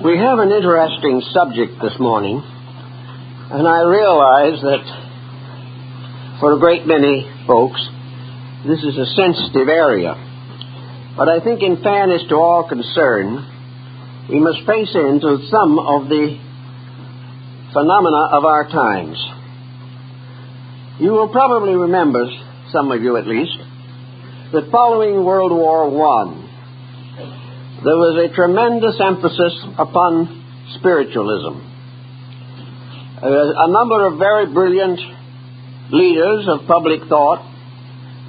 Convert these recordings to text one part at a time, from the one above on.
We have an interesting subject this morning, and I realize that for a great many folks, this is a sensitive area. But I think in fairness to all concerned, we must face into some of the phenomena of our times. You will probably remember, some of you at least, that following World War I, there was a tremendous emphasis upon spiritualism. A number of very brilliant leaders of public thought,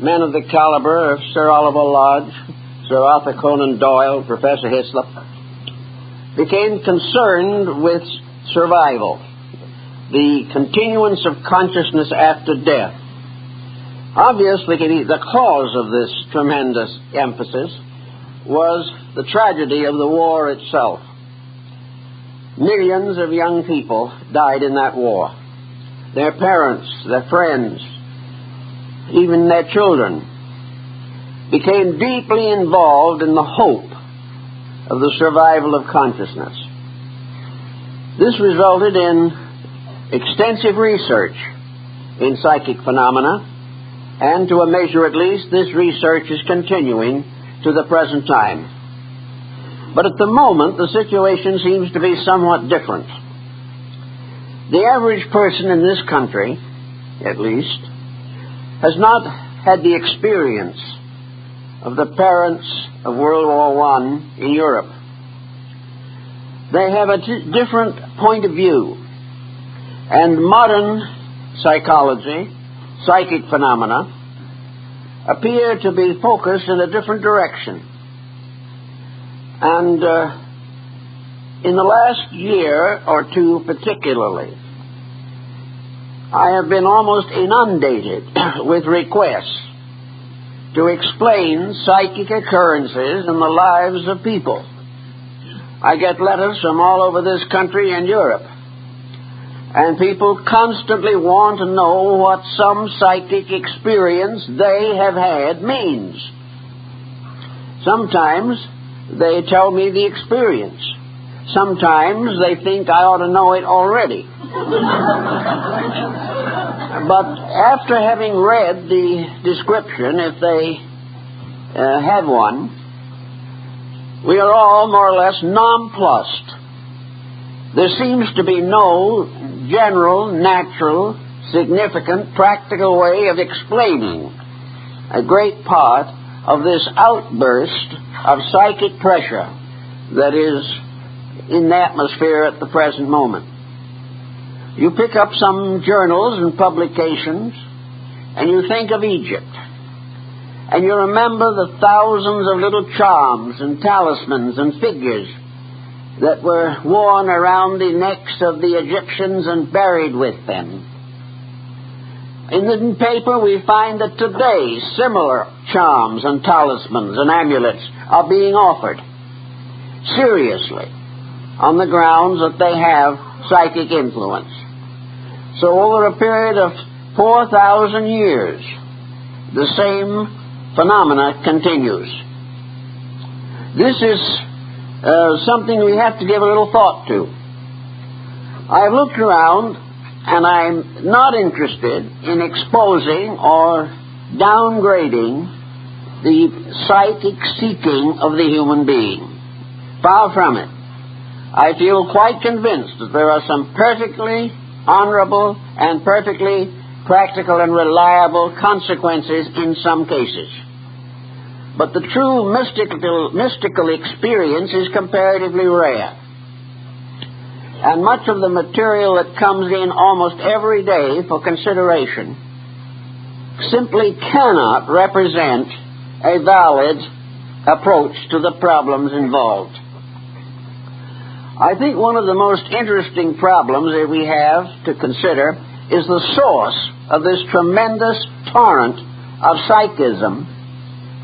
men of the caliber of Sir Oliver Lodge, Sir Arthur Conan Doyle, Professor Hislop, became concerned with survival, the continuance of consciousness after death. Obviously, the cause of this tremendous emphasis was the tragedy of the war itself. Millions of young people died in that war. Their parents, their friends, even their children became deeply involved in the hope of the survival of consciousness. This resulted in extensive research in psychic phenomena, and to a measure at least, this research is continuing to the present time. But at the moment, the situation seems to be somewhat different. The average person in this country, at least, has not had the experience of the parents of World War I in Europe. They have a different point of view, and modern psychology, psychic phenomena, appear to be focused in a different direction. And in the last year or two particularly, I have been almost inundated with requests to explain psychic occurrences in the lives of people. I get letters from all over this country and Europe, and people constantly want to know what some psychic experience they have had means. Sometimes they tell me the experience. Sometimes they think I ought to know it already. But after having read the description, if they had one, we are all more or less nonplussed. There seems to be no general, natural, significant, practical way of explaining a great part of this outburst of psychic pressure that is in the atmosphere at the present moment. You pick up some journals and publications, and you think of Egypt, and you remember the thousands of little charms and talismans and figures that were worn around the necks of the Egyptians and buried with them. In the paper we find that today similar charms and talismans and amulets are being offered seriously on the grounds that they have psychic influence. So over a period of 4,000 years, the same phenomena continues. This is something we have to give a little thought to. I've looked around, and I'm not interested in exposing or downgrading the psychic seeking of the human being. Far from it. I feel quite convinced that there are some perfectly honorable and perfectly practical and reliable consequences in some cases. But the true mystical experience is comparatively rare. And much of the material that comes in almost every day for consideration simply cannot represent a valid approach to the problems involved. I think one of the most interesting problems that we have to consider is the source of this tremendous torrent of psychism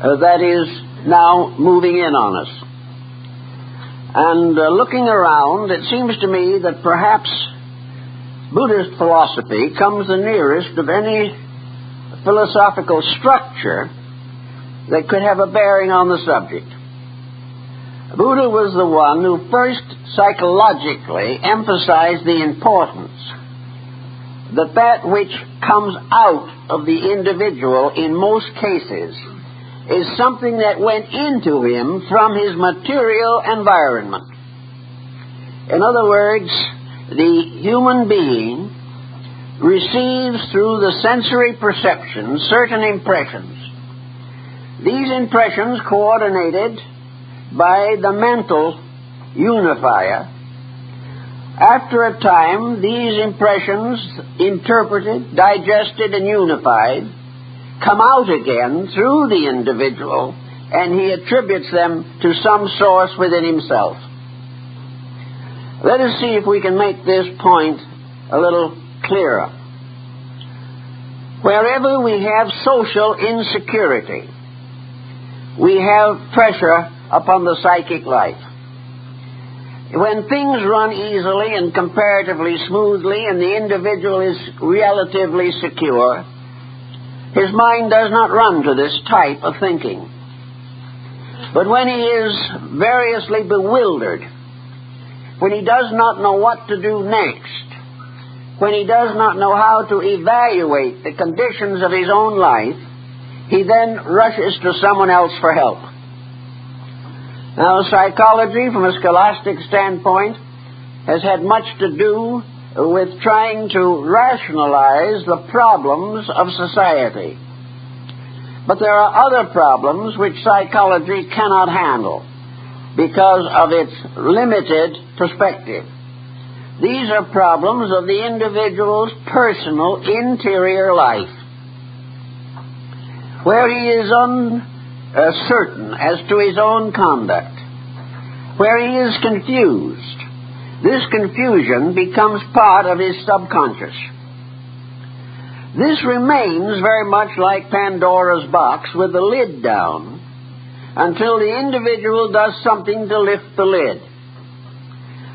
that is now moving in on us. And looking around, it seems to me that perhaps Buddhist philosophy comes the nearest of any philosophical structure that could have a bearing on the subject. Buddha was the one who first psychologically emphasized the importance that which comes out of the individual in most cases is something that went into him from his material environment. In other words, the human being receives through the sensory perception certain impressions. These impressions coordinated by the mental unifier. After a time, these impressions, interpreted, digested, and unified, come out again through the individual, and he attributes them to some source within himself. Let us see if we can make this point a little clearer. Wherever we have social insecurity, we have pressure upon the psychic life. When things run easily and comparatively smoothly and the individual is relatively secure, his mind does not run to this type of thinking. But when he is variously bewildered, when he does not know what to do next, when he does not know how to evaluate the conditions of his own life, he then rushes to someone else for help. Now, psychology, from a scholastic standpoint, has had much to do with trying to rationalize the problems of society. But there are other problems which psychology cannot handle because of its limited perspective. These are problems of the individual's personal interior life, where he is uncertain as to his own conduct, where he is confused. This confusion becomes part of his subconscious. This remains very much like Pandora's box with the lid down until the individual does something to lift the lid.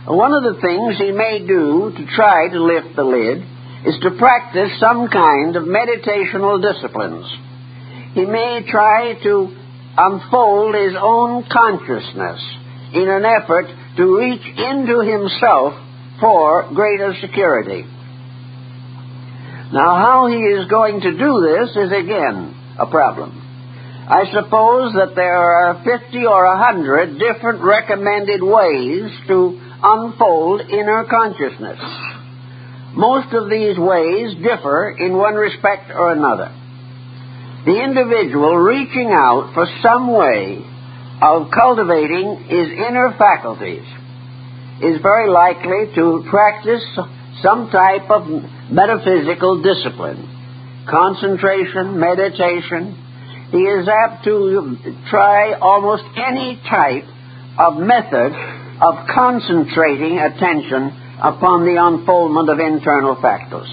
One of the things he may do to try to lift the lid is to practice some kind of meditational disciplines. He may try to unfold his own consciousness in an effort to reach into himself for greater security. Now, how he is going to do this is again a problem. I suppose that there are 50 or 100 different recommended ways to unfold inner consciousness. Most of these ways differ in one respect or another. The individual reaching out for some way of cultivating his inner faculties is very likely to practice some type of metaphysical discipline, concentration, meditation. He is apt to try almost any type of method of concentrating attention upon the unfoldment of internal factors.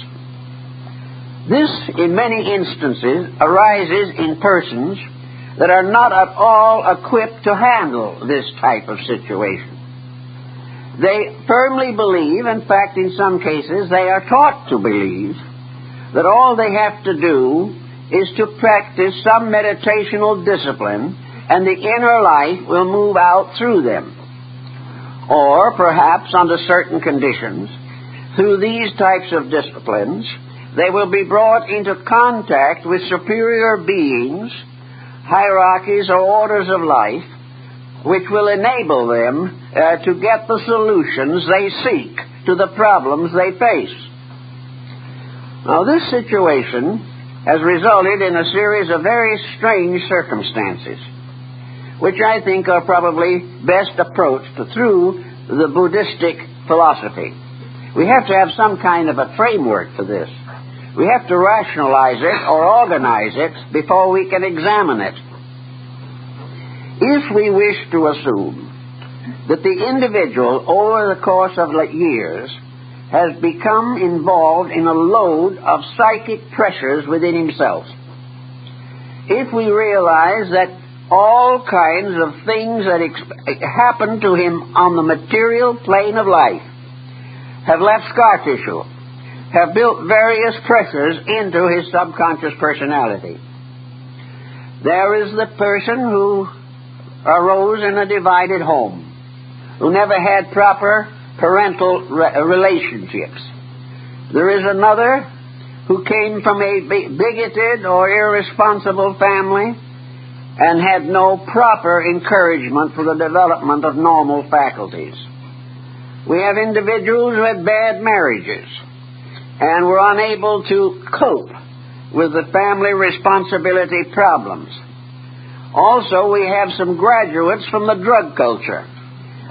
This, in many instances, arises in persons that are not at all equipped to handle this type of situation. They firmly believe, in fact, in some cases, they are taught to believe, that all they have to do is to practice some meditational discipline and the inner life will move out through them. Or, perhaps, under certain conditions, through these types of disciplines, they will be brought into contact with superior beings, hierarchies or orders of life, which will enable them to get the solutions they seek to the problems they face. Now, this situation has resulted in a series of very strange circumstances, which I think are probably best approached through the Buddhistic philosophy. We have to have some kind of a framework for this. We have to rationalize it or organize it before we can examine it. If we wish to assume that the individual over the course of years has become involved in a load of psychic pressures within himself, if we realize that all kinds of things that happen to him on the material plane of life have left scar tissue, have built various pressures into his subconscious personality. There is the person who arose in a divided home, who never had proper parental relationships. There is another who came from a bigoted or irresponsible family and had no proper encouragement for the development of normal faculties. We have individuals who had bad marriages and were unable to cope with the family responsibility problems. Also, we have some graduates from the drug culture.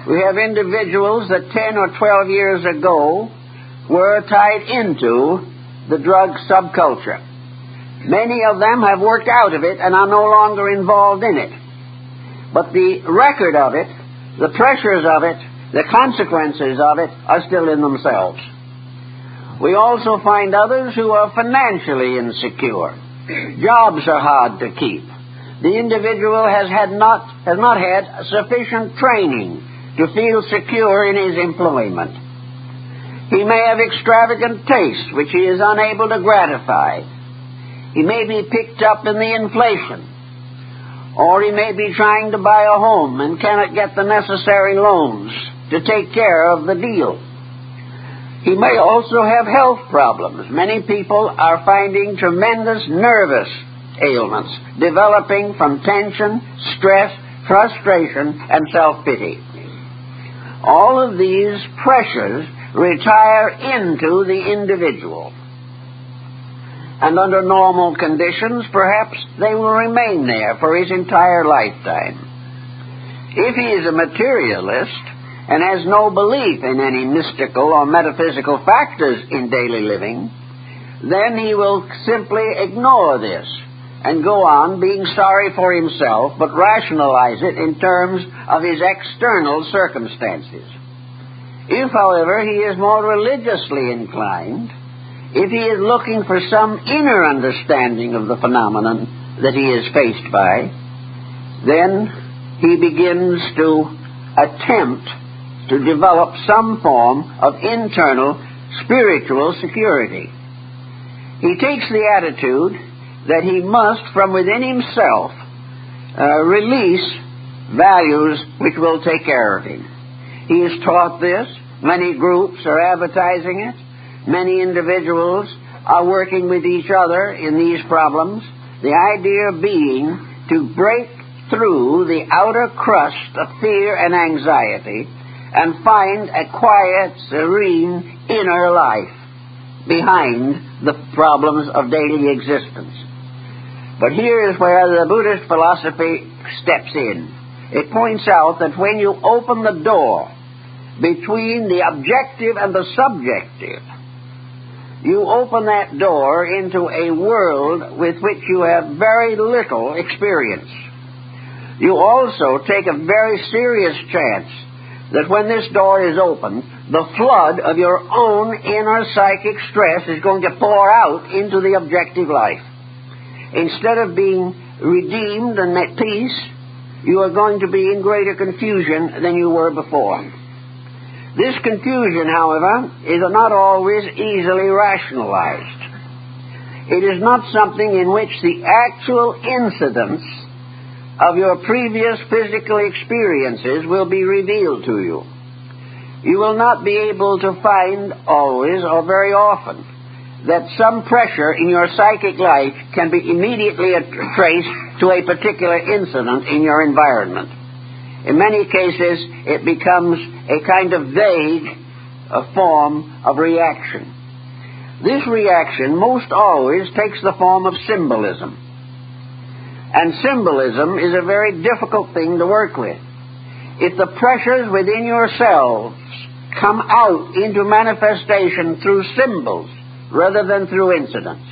We have individuals that 10 or 12 years ago were tied into the drug subculture. Many of them have worked out of it and are no longer involved in it. But the record of it, the pressures of it, the consequences of it are still in themselves. We also find others who are financially insecure. Jobs are hard to keep. The individual has not had sufficient training to feel secure in his employment. He may have extravagant tastes which he is unable to gratify. He may be picked up in the inflation. Or he may be trying to buy a home and cannot get the necessary loans to take care of the deal. He may also have health problems. Many people are finding tremendous nervous ailments developing from tension, stress, frustration, and self-pity. All of these pressures retire into the individual. And under normal conditions, perhaps they will remain there for his entire lifetime. If he is a materialist and has no belief in any mystical or metaphysical factors in daily living, then he will simply ignore this and go on being sorry for himself, but rationalize it in terms of his external circumstances. If, however, he is more religiously inclined, if he is looking for some inner understanding of the phenomenon that he is faced by, then he begins to attempt to develop some form of internal spiritual security. He takes the attitude that he must, from within himself, release values which will take care of him. He is taught this. Many groups are advertising it. Many individuals are working with each other in these problems. The idea being to break through the outer crust of fear and anxiety and find a quiet, serene inner life behind the problems of daily existence. But here is where the Buddhist philosophy steps in. It points out that when you open the door between the objective and the subjective, you open that door into a world with which you have very little experience. You also take a very serious chance that when this door is opened, the flood of your own inner psychic stress is going to pour out into the objective life. Instead of being redeemed and at peace, you are going to be in greater confusion than you were before. This confusion, however, is not always easily rationalized. It is not something in which the actual incidents of your previous physical experiences will be revealed to you. You will not be able to find always or very often that some pressure in your psychic life can be immediately traced to a particular incident in your environment. In many cases, it becomes a kind of vague form of reaction. This reaction most always takes the form of symbolism. And symbolism is a very difficult thing to work with. If the pressures within yourselves come out into manifestation through symbols rather than through incidents,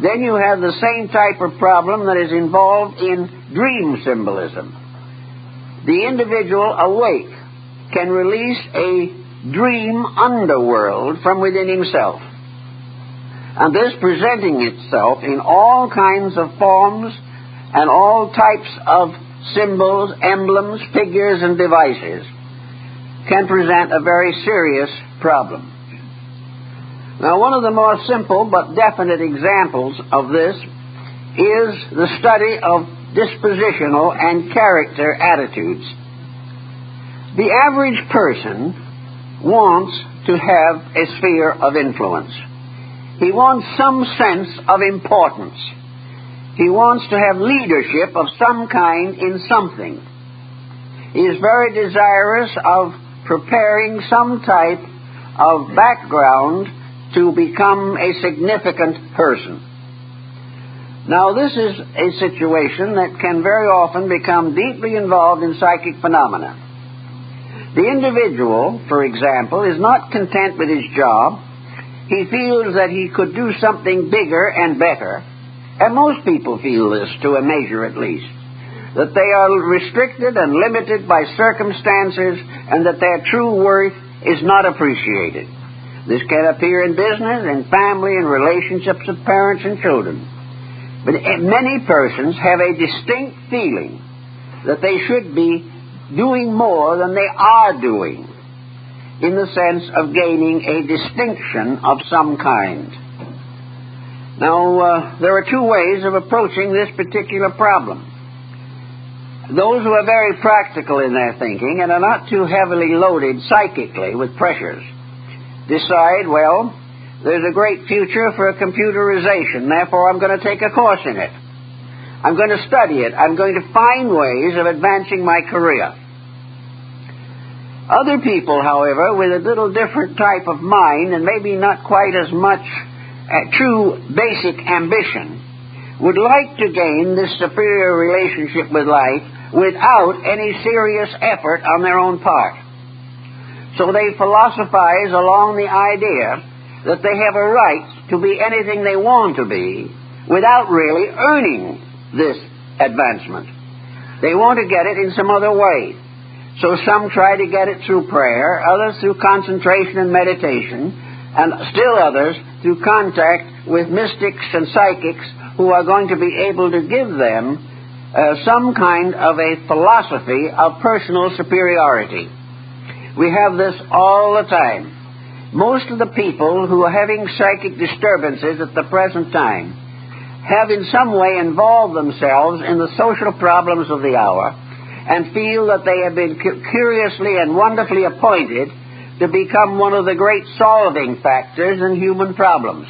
then you have the same type of problem that is involved in dream symbolism. The individual awake can release a dream underworld from within himself. And this presenting itself in all kinds of forms and all types of symbols, emblems, figures, and devices can present a very serious problem. Now, one of the more simple but definite examples of this is the study of dispositional and character attitudes. The average person wants to have a sphere of influence. He wants some sense of importance. He wants to have leadership of some kind in something. He is very desirous of preparing some type of background to become a significant person. Now, this is a situation that can very often become deeply involved in psychic phenomena. The individual, for example, is not content with his job. He feels that he could do something bigger and better, and most people feel this to a measure at least, that they are restricted and limited by circumstances and that their true worth is not appreciated. This can appear in business, in family, in relationships of parents and children. But many persons have a distinct feeling that they should be doing more than they are doing, in the sense of gaining a distinction of some kind. Now, there are two ways of approaching this particular problem. Those who are very practical in their thinking and are not too heavily loaded psychically with pressures decide, well, there's a great future for computerization, therefore I'm going to take a course in it. I'm going to study it. I'm going to find ways of advancing my career. Other people, however, with a little different type of mind and maybe not quite as much true basic ambition, would like to gain this superior relationship with life without any serious effort on their own part. So they philosophize along the idea that they have a right to be anything they want to be without really earning this advancement. They want to get it in some other way. So some try to get it through prayer, others through concentration and meditation, and still others through contact with mystics and psychics who are going to be able to give them some kind of a philosophy of personal superiority. We have this all the time. Most of the people who are having psychic disturbances at the present time have in some way involved themselves in the social problems of the hour and feel that they have been curiously and wonderfully appointed to become one of the great solving factors in human problems,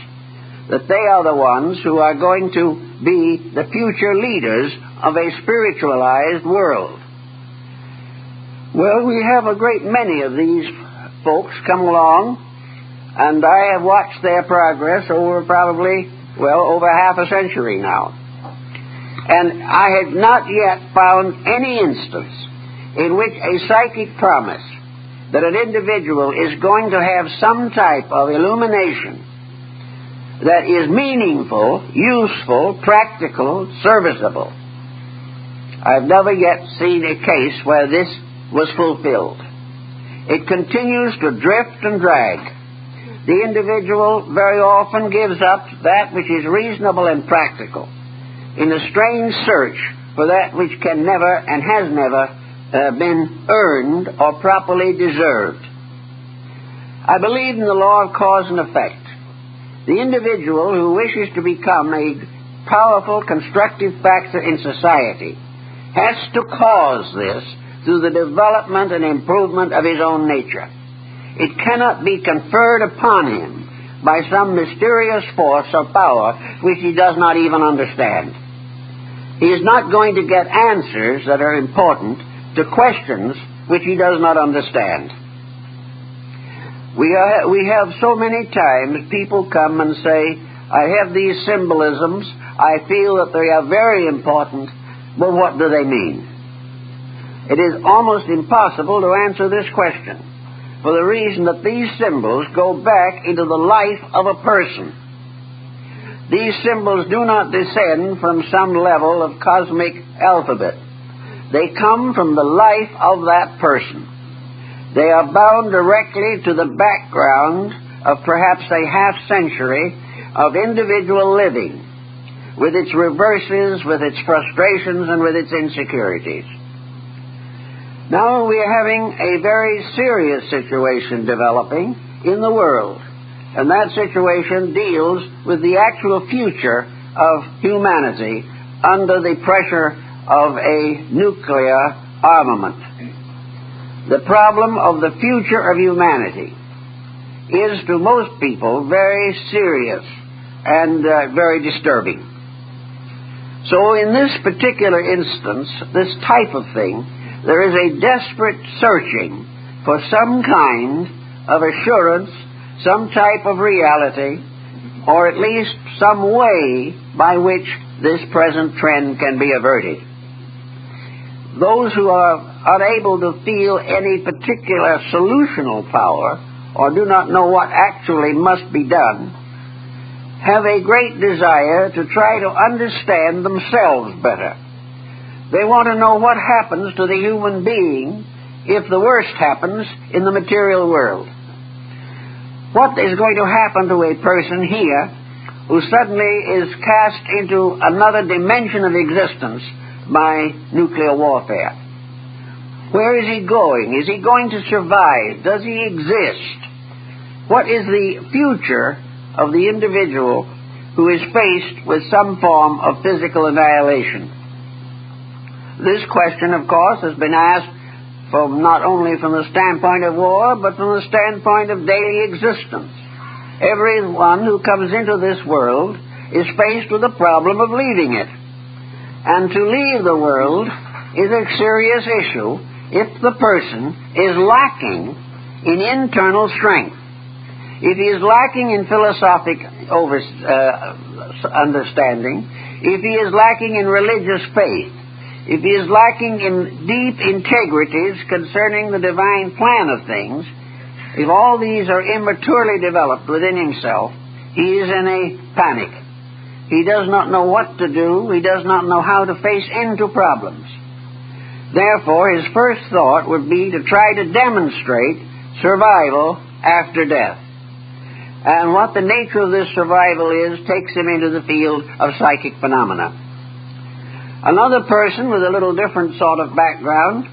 that they are the ones who are going to be the future leaders of a spiritualized world. Well, we have a great many of these folks come along, and I have watched their progress over probably, over half a century now. And I have not yet found any instance in which a psychic promise that an individual is going to have some type of illumination that is meaningful, useful, practical, serviceable. I've never yet seen a case where this was fulfilled. It continues to drift and drag. The individual very often gives up that which is reasonable and practical in a strange search for that which can never and has never been earned or properly deserved. I believe in the law of cause and effect. The individual who wishes to become a powerful, constructive factor in society has to cause this through the development and improvement of his own nature. It cannot be conferred upon him by some mysterious force or power which he does not even understand. He is not going to get answers that are important to questions which he does not understand. We have so many times people come and say, I have these symbolisms, I feel that they are very important, but what do they mean? It is almost impossible to answer this question, for the reason that these symbols go back into the life of a person. These symbols do not descend from some level of cosmic alphabet. They come from the life of that person. They are bound directly to the background of perhaps a half-century of individual living, with its reverses, with its frustrations, and with its insecurities. Now we are having a very serious situation developing in the world, and that situation deals with the actual future of humanity under the pressure of a nuclear armament. The problem of the future of humanity is to most people very serious and very disturbing. So in this particular instance, this type of thing, there is a desperate searching for some kind of assurance, some type of reality, or at least some way by which this present trend can be averted. Those who are unable to feel any particular solutional power or do not know what actually must be done have a great desire to try to understand themselves better. They want to know what happens to the human being if the worst happens in the material world. What is going to happen to a person here who suddenly is cast into another dimension of existence by nuclear warfare? Where is he going? Is he going to survive? Does he exist? What is the future of the individual who is faced with some form of physical annihilation? This question, of course, has been asked not only from the standpoint of war, but from the standpoint of daily existence. Everyone who comes into this world is faced with the problem of leaving it. And to leave the world is a serious issue if the person is lacking in internal strength. If he is lacking in philosophic understanding, if he is lacking in religious faith, if he is lacking in deep integrities concerning the divine plan of things, if all these are immaturely developed within himself, he is in a panic. He does not know what to do. He does not know how to face into problems. Therefore, his first thought would be to try to demonstrate survival after death. And what the nature of this survival is takes him into the field of psychic phenomena. Another person with a little different sort of background,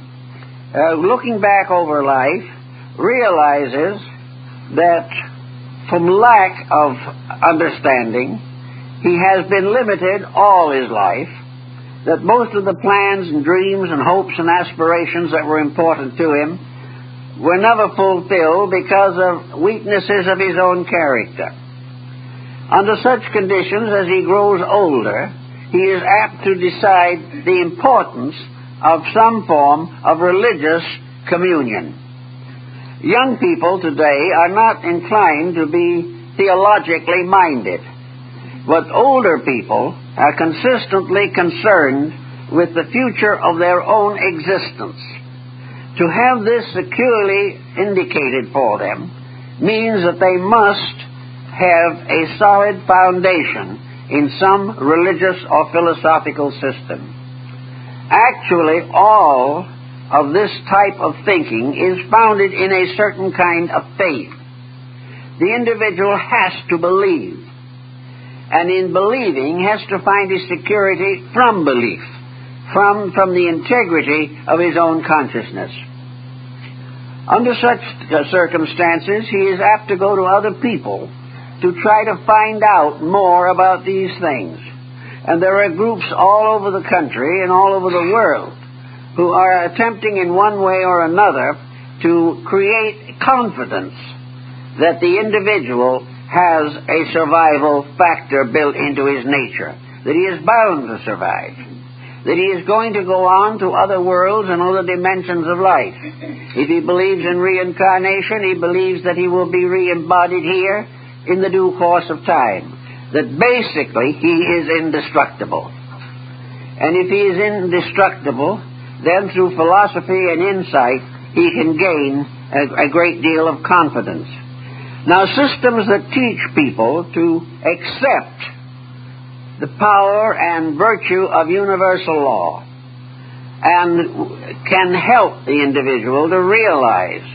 looking back over life, realizes that from lack of understanding, he has been limited all his life, that most of the plans and dreams and hopes and aspirations that were important to him were never fulfilled because of weaknesses of his own character. Under such conditions, as he grows older, he is apt to decide the importance of some form of religious communion. Young people today are not inclined to be theologically minded, but older people are consistently concerned with the future of their own existence. To have this securely indicated for them means that they must have a solid foundation in some religious or philosophical system. Actually, all of this type of thinking is founded in a certain kind of faith. The individual has to believe, and in believing has to find his security from belief, from the integrity of his own consciousness. Under such circumstances, he is apt to go to other people to try to find out more about these things. And there are groups all over the country and all over the world who are attempting in one way or another to create confidence that the individual has a survival factor built into his nature, that he is bound to survive, that he is going to go on to other worlds and other dimensions of life. If he believes in reincarnation, he believes that he will be re-embodied here in the due course of time, that basically he is indestructible. And if he is indestructible, then through philosophy and insight, he can gain a great deal of confidence. Now, systems that teach people to accept the power and virtue of universal law and can help the individual to realize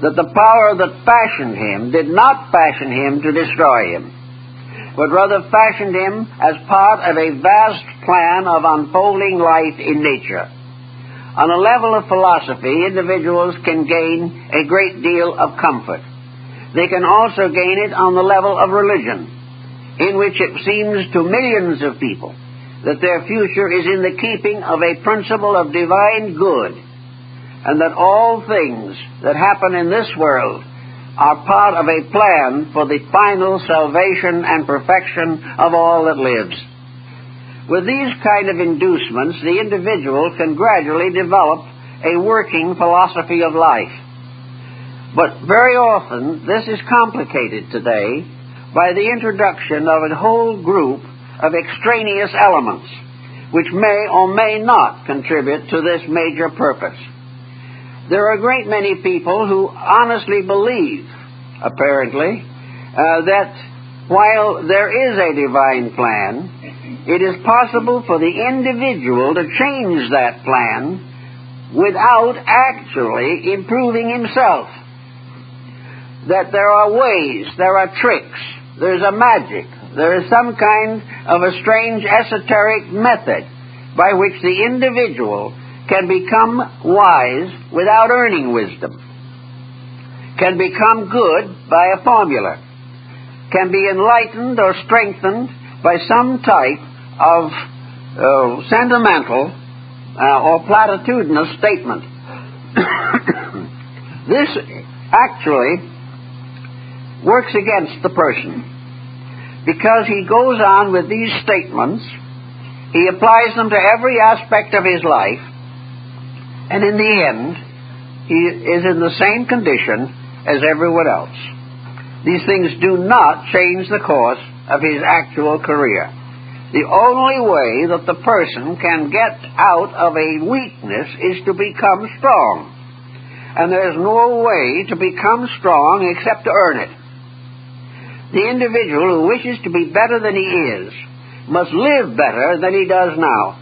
that the power that fashioned him did not fashion him to destroy him, but rather fashioned him as part of a vast plan of unfolding life in nature. On a level of philosophy, individuals can gain a great deal of comfort. They can also gain it on the level of religion, in which it seems to millions of people that their future is in the keeping of a principle of divine good, and that all things that happen in this world are part of a plan for the final salvation and perfection of all that lives. With these kind of inducements, the individual can gradually develop a working philosophy of life. But very often, this is complicated today by the introduction of a whole group of extraneous elements, which may or may not contribute to this major purpose. There are a great many people who honestly believe, apparently, that while there is a divine plan, it is possible for the individual to change that plan without actually improving himself. That there are ways, there are tricks, there's a magic, there is some kind of a strange esoteric method by which the individual can become wise without earning wisdom, can become good by a formula, can be enlightened or strengthened by some type of sentimental or platitudinous statement. This actually works against the person, because he goes on with these statements, he applies them to every aspect of his life, and in the end, he is in the same condition as everyone else. These things do not change the course of his actual career. The only way that the person can get out of a weakness is to become strong. And there's no way to become strong except to earn it. The individual who wishes to be better than he is must live better than he does now.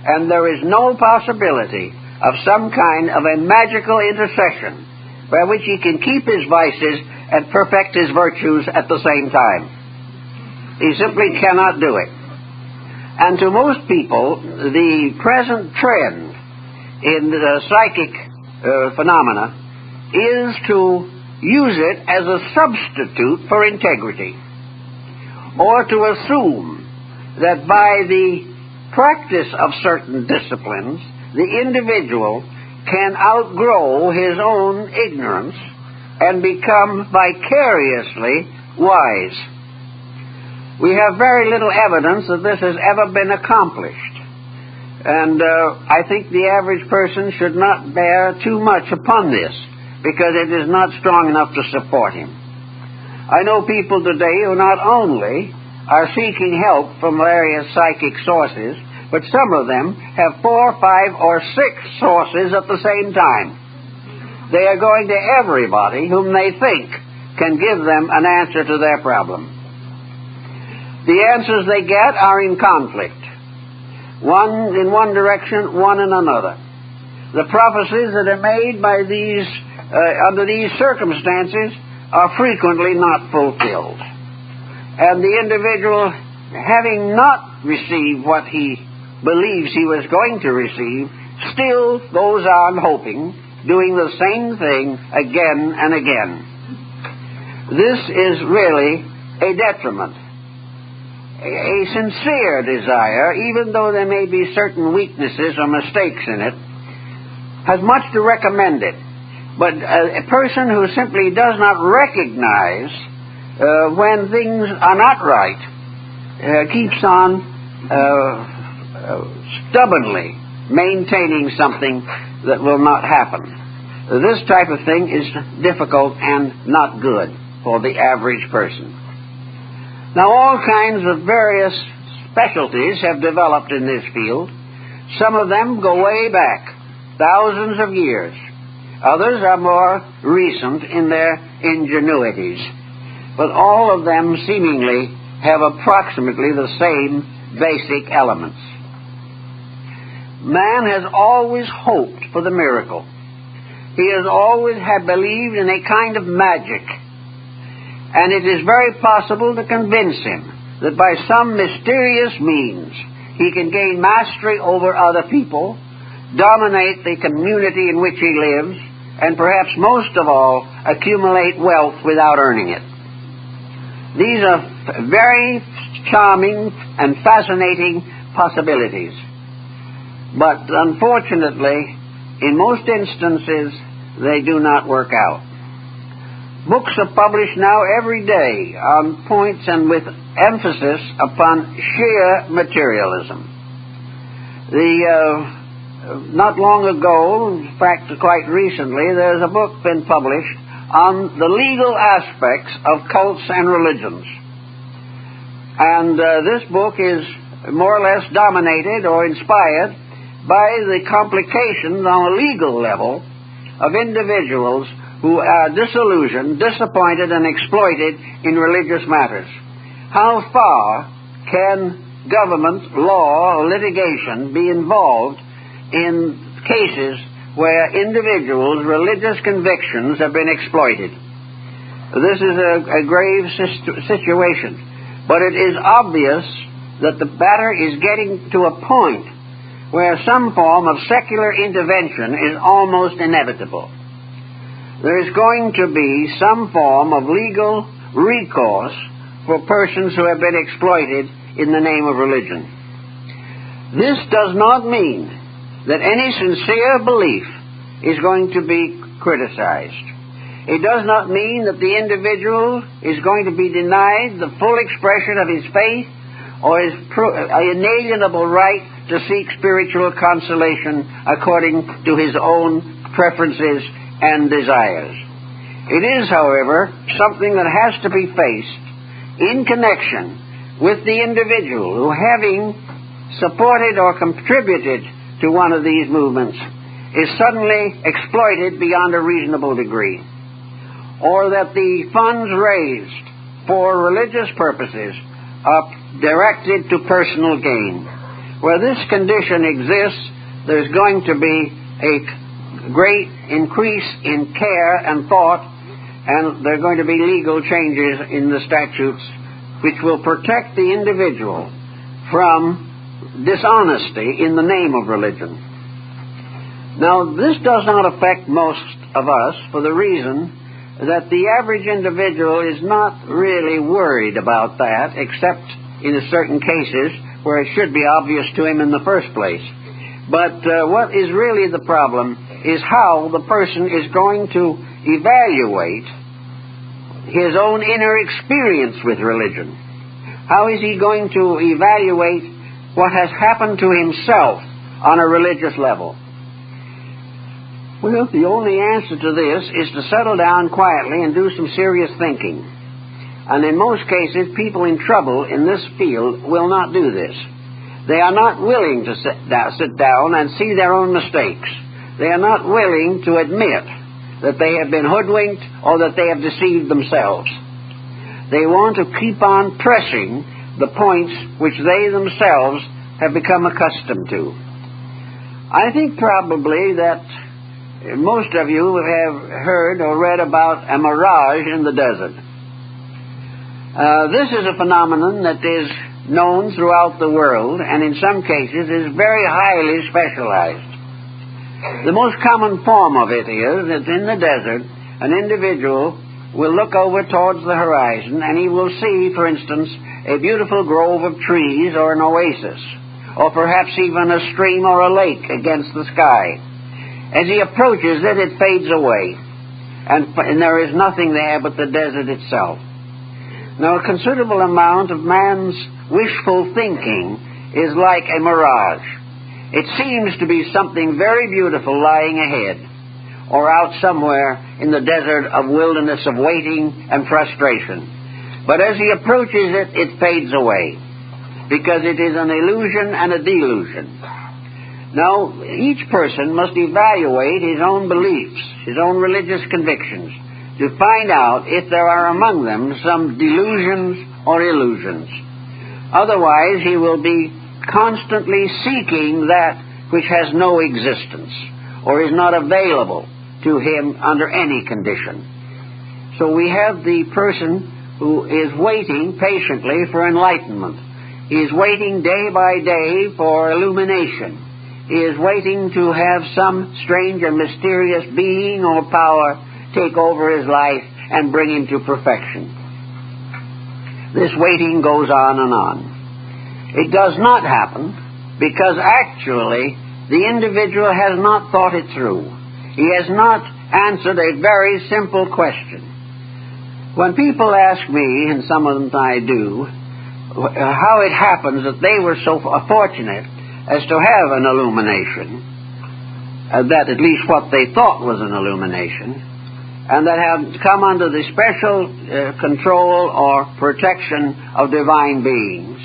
And there is no possibility of some kind of a magical intercession by which he can keep his vices and perfect his virtues at the same time. He simply cannot do it. And to most people, the present trend in the psychic phenomena is to use it as a substitute for integrity, or to assume that by the practice of certain disciplines, the individual can outgrow his own ignorance and become vicariously wise. We have very little evidence that this has ever been accomplished, and I think the average person should not bear too much upon this, because it is not strong enough to support him. I know people today who not only are seeking help from various psychic sources, but some of them have 4, 5, or 6 sources at the same time. They are going to everybody whom they think can give them an answer to their problem. The answers they get are in conflict, one in one direction, one in another. The prophecies that are made by these under these circumstances are frequently not fulfilled. And the individual, having not received what he believes he was going to receive, still goes on hoping, doing the same thing again and again. This is really a detriment. A sincere desire, even though there may be certain weaknesses or mistakes in it, has much to recommend it. But a person who simply does not recognize when things are not right keeps on stubbornly maintaining something that will not happen. This type of thing is difficult and not good for the average person. Now, all kinds of various specialties have developed in this field. Some of them go way back, thousands of years. Others are more recent in their ingenuities. But all of them seemingly have approximately the same basic elements. Man has always hoped for the miracle. He has always believed in a kind of magic. And it is very possible to convince him that by some mysterious means he can gain mastery over other people, dominate the community in which he lives, and perhaps most of all, accumulate wealth without earning it. These are very charming and fascinating possibilities. But unfortunately, in most instances, they do not work out. Books are published now every day on points and with emphasis upon sheer materialism. Not long ago, in fact quite recently, there's a book been published on the legal aspects of cults and religions. And this book is more or less dominated or inspired by the complications on a legal level of individuals who are disillusioned, disappointed, and exploited in religious matters. How far can government, law, or litigation be involved in cases where individuals' religious convictions have been exploited? This is a grave situation, but it is obvious that the matter is getting to a point where some form of secular intervention is almost inevitable. There is going to be some form of legal recourse for persons who have been exploited in the name of religion. This does not mean that any sincere belief is going to be criticized. It does not mean that the individual is going to be denied the full expression of his faith or his inalienable right to seek spiritual consolation according to his own preferences and desires. It is, however, something that has to be faced in connection with the individual who, having supported or contributed to one of these movements, is suddenly exploited beyond a reasonable degree, or that the funds raised for religious purposes are directed to personal gain. Where this condition exists, there's going to be a great increase in care and thought, and there are going to be legal changes in the statutes which will protect the individual from dishonesty in the name of religion. Now, this does not affect most of us for the reason that the average individual is not really worried about that, except in certain cases where it should be obvious to him in the first place. But what is really the problem is how the person is going to evaluate his own inner experience with religion. How is he going to evaluate what has happened to himself on a religious level? Well, the only answer to this is to settle down quietly and do some serious thinking. And in most cases, people in trouble in this field will not do this. They are not willing to sit down and see their own mistakes. They are not willing to admit that they have been hoodwinked or that they have deceived themselves. They want to keep on pressing the points which they themselves have become accustomed to. I think probably that most of you have heard or read about a mirage in the desert. This is a phenomenon that is known throughout the world, and in some cases is very highly specialized. The most common form of it is that in the desert, an individual will look over towards the horizon and he will see, for instance, a beautiful grove of trees or an oasis, or perhaps even a stream or a lake against the sky. As he approaches it, it fades away, and there is nothing there but the desert itself. Now, a considerable amount of man's wishful thinking is like a mirage. It seems to be something very beautiful lying ahead, or out somewhere in the desert of wilderness of waiting and frustration. But as he approaches it, it fades away, because it is an illusion and a delusion. Now, each person must evaluate his own beliefs, his own religious convictions, to find out if there are among them some delusions or illusions. Otherwise, he will be constantly seeking that which has no existence or is not available to him under any condition. So we have the person who is waiting patiently for enlightenment. He is waiting day by day for illumination. He is waiting to have some strange and mysterious being or power take over his life and bring him to perfection. This waiting goes on and on. It does not happen because actually the individual has not thought it through. He has not answered a very simple question. When people ask me, and some of them I do, how it happens that they were so fortunate as to have an illumination, that at least what they thought was an illumination, and that have come under the special control or protection of divine beings,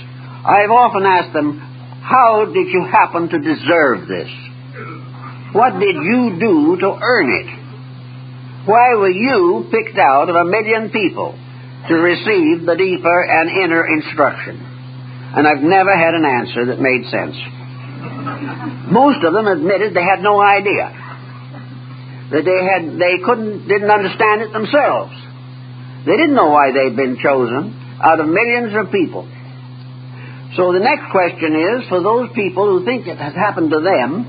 I've often asked them, how did you happen to deserve this? What did you do to earn it? Why were you picked out of 1 million people to receive the deeper and inner instruction? And I've never had an answer that made sense. Most of them admitted they had no idea, that they didn't understand it themselves. They didn't know why they'd been chosen out of millions of people. So the next question is, for those people who think it has happened to them,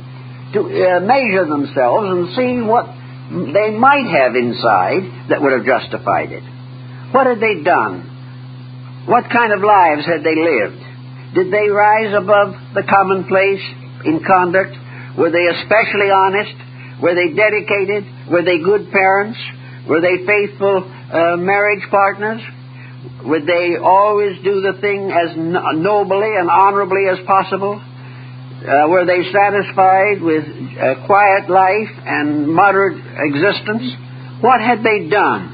to measure themselves and see what they might have inside that would have justified it. What had they done? What kind of lives had they lived? Did they rise above the commonplace in conduct? Were they especially honest? Were they dedicated? Were they good parents? Were they faithful marriage partners? Would they always do the thing as nobly and honorably as possible? Were they satisfied with a quiet life and moderate existence? What had they done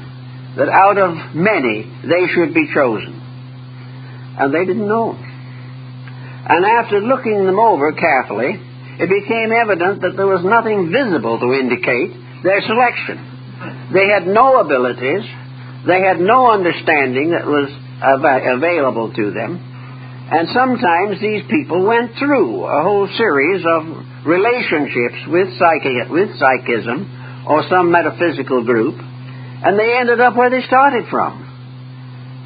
that out of many they should be chosen? And they didn't know. And after looking them over carefully, it became evident that there was nothing visible to indicate their selection. They had no abilities. They had no understanding that was available to them. And sometimes these people went through a whole series of relationships with psychism or some metaphysical group, and they ended up where they started from,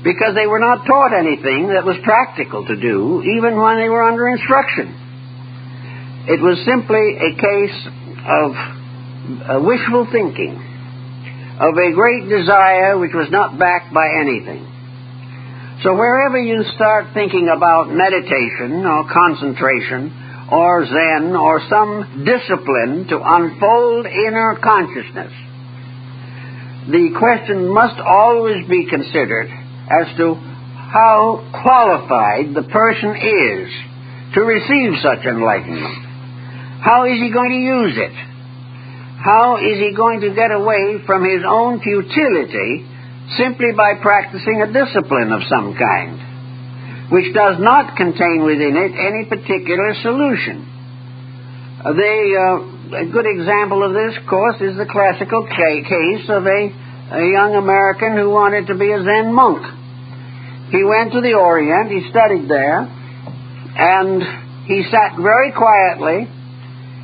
because they were not taught anything that was practical to do, even when they were under instruction. It was simply a case of wishful thinking, of a great desire which was not backed by anything. So wherever you start thinking about meditation or concentration or Zen or some discipline to unfold inner consciousness, the question must always be considered as to how qualified the person is to receive such enlightenment. How is he going to use it? How is he going to get away from his own futility simply by practicing a discipline of some kind, which does not contain within it any particular solution? A good example of this, of course, is the classical case of a young American who wanted to be a Zen monk. He went to the Orient, he studied there, and he sat very quietly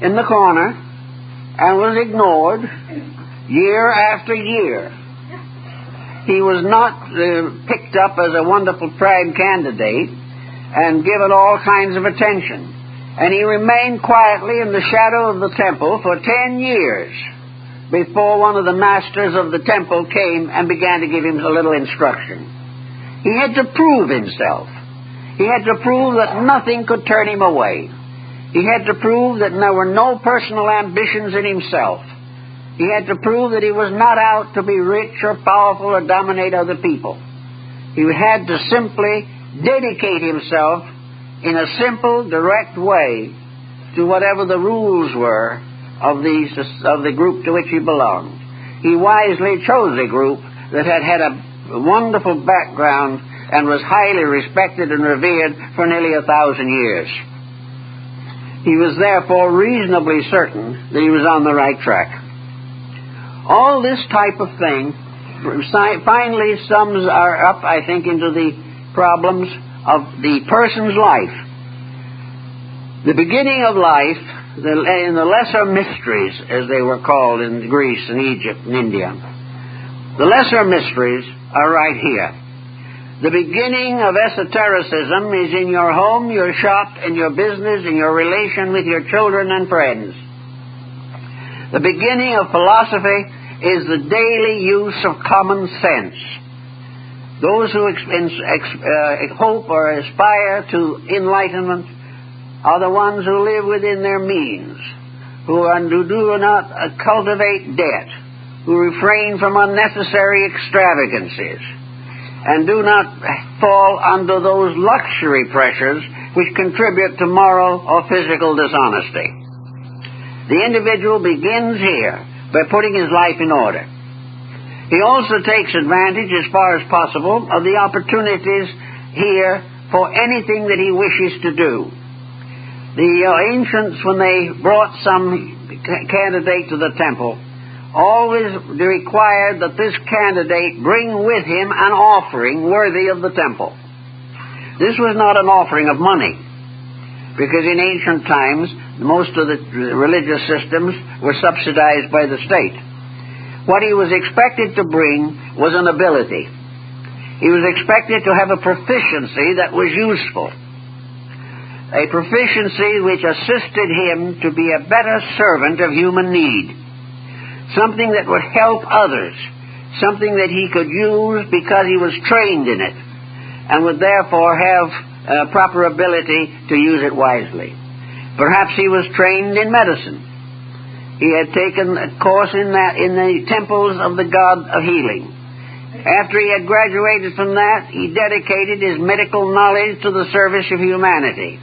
in the corner and was ignored year after year. He was not picked up as a wonderful prime candidate and given all kinds of attention. And he remained quietly in the shadow of the temple for 10 years before one of the masters of the temple came and began to give him a little instruction. He had to prove himself. He had to prove that nothing could turn him away. He had to prove that there were no personal ambitions in himself. He had to prove that he was not out to be rich or powerful or dominate other people. He had to simply dedicate himself in a simple, direct way to whatever the rules were of the group to which he belonged. He wisely chose a group that had a wonderful background and was highly respected and revered for nearly 1,000 years. He was therefore reasonably certain that he was on the right track. All this type of thing finally sums up, I think, into the problems of the person's life. The beginning of life, in the lesser mysteries, as they were called in Greece and Egypt and India, the lesser mysteries are right here. The beginning of esotericism is in your home, your shop, and your business, and your relation with your children and friends. The beginning of philosophy is the daily use of common sense. Those who hope or aspire to enlightenment are the ones who live within their means, who do not cultivate debt, who refrain from unnecessary extravagances, and do not fall under those luxury pressures which contribute to moral or physical dishonesty. The individual begins here by putting his life in order. He also takes advantage, as far as possible, of the opportunities here for anything that he wishes to do. The ancients, when they brought some candidate to the temple, always required that this candidate bring with him an offering worthy of the temple. This was not an offering of money, because in ancient times, most of the religious systems were subsidized by the state. What he was expected to bring was an ability. He was expected to have a proficiency that was useful, a proficiency which assisted him to be a better servant of human need, something that would help others, something that he could use because he was trained in it, and would therefore have proper ability to use it wisely. Perhaps he was trained in medicine. He had taken a course in the temples of the god of healing. After he had graduated from that, he dedicated his medical knowledge to the service of humanity.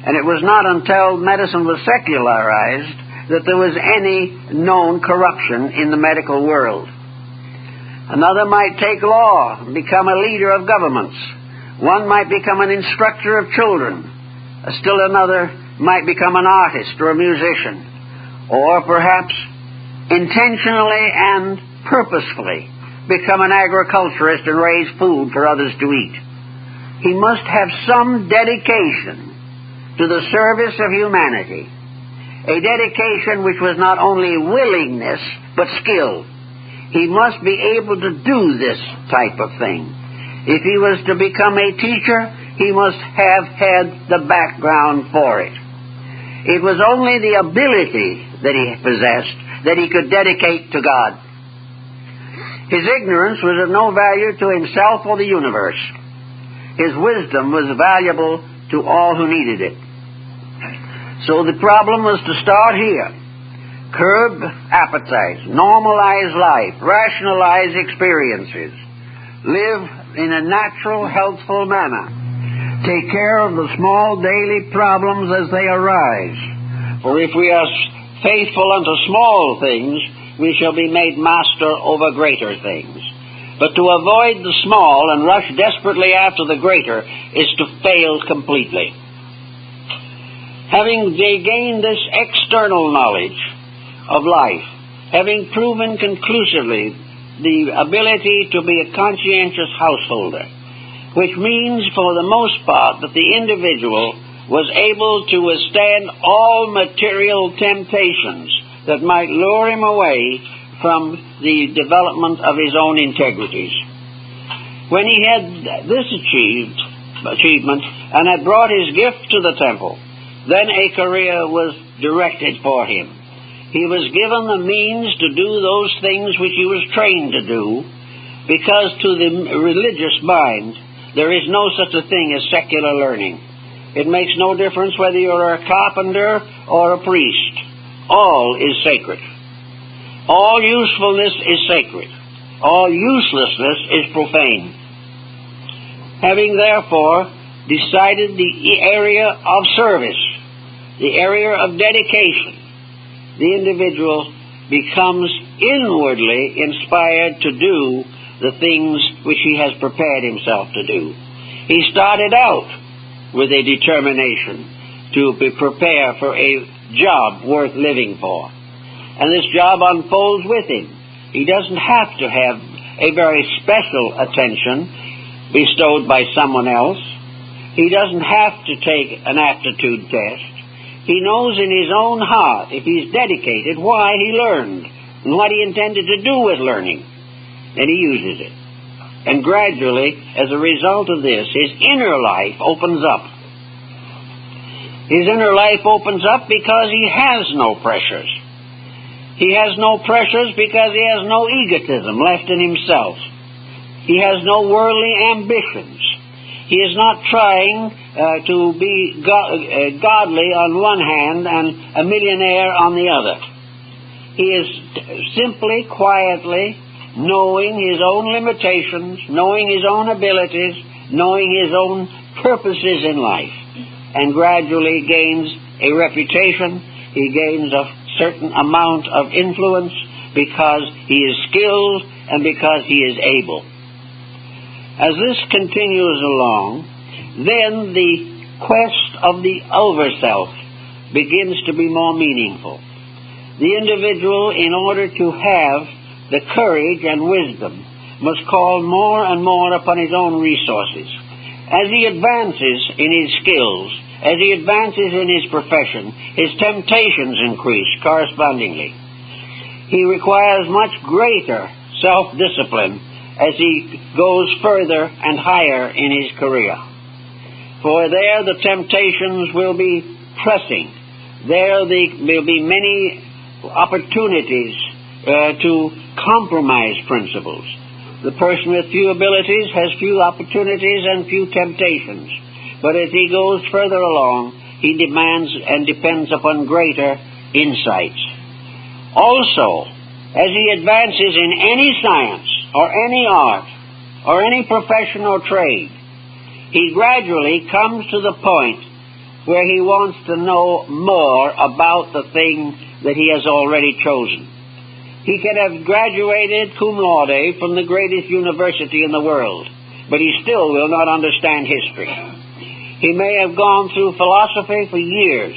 And it was not until medicine was secularized that there was any known corruption in the medical world. Another might take law and become a leader of governments. One might become an instructor of children. Still another might become an artist or a musician. Or perhaps intentionally and purposefully become an agriculturist and raise food for others to eat. He must have some dedication to the service of humanity, a dedication which was not only willingness but skill. He must be able to do this type of thing. If he was to become a teacher, he must have had the background for it. It was only the ability that he possessed that he could dedicate to God. His ignorance was of no value to himself or the universe. His wisdom was valuable to all who needed it. So the problem was to start here. Curb appetites, normalize life, rationalize experiences, live in a natural, healthful manner, take care of the small daily problems as they arise. For if we are faithful unto small things, we shall be made master over greater things. But to avoid the small and rush desperately after the greater is to fail completely. Having gained this external knowledge of life, having proven conclusively the ability to be a conscientious householder, which means for the most part that the individual was able to withstand all material temptations that might lure him away from the development of his own integrities. When he had this achievement and had brought his gift to the temple, then a career was directed for him. He was given the means to do those things which he was trained to do, because to the religious mind there is no such a thing as secular learning. It makes no difference whether you're a carpenter or a priest. All is sacred. All usefulness is sacred. All uselessness is profane. Having therefore decided the area of service, the area of dedication, the individual becomes inwardly inspired to do the things which he has prepared himself to do. He started out with a determination to prepare for a job worth living for. And this job unfolds with him. He doesn't have to have a very special attention bestowed by someone else. He doesn't have to take an aptitude test. He knows in his own heart, if he's dedicated, why he learned and what he intended to do with learning. And he uses it. And gradually, as a result of this, his inner life opens up. His inner life opens up because he has no pressures. He has no pressures because he has no egotism left in himself. He has no worldly ambitions. He is not trying to be godly on one hand and a millionaire on the other. He is simply, quietly knowing his own limitations, knowing his own abilities, knowing his own purposes in life, and gradually gains a reputation. He gains a certain amount of influence because he is skilled and because he is able. As this continues along, then the quest of the over-self begins to be more meaningful. The individual, in order to have the courage and wisdom, must call more and more upon his own resources. As he advances in his skills, as he advances in his profession, his temptations increase correspondingly. He requires much greater self-discipline as he goes further and higher in his career. For there the temptations will be pressing. There will be many opportunities to compromise principles. The person with few abilities has few opportunities and few temptations. But as he goes further along, he demands and depends upon greater insights. Also, as he advances in any science or any art or any profession or trade, he gradually comes to the point where he wants to know more about the thing that he has already chosen. He can have graduated cum laude from the greatest university in the world, but he still will not understand history. He may have gone through philosophy for years,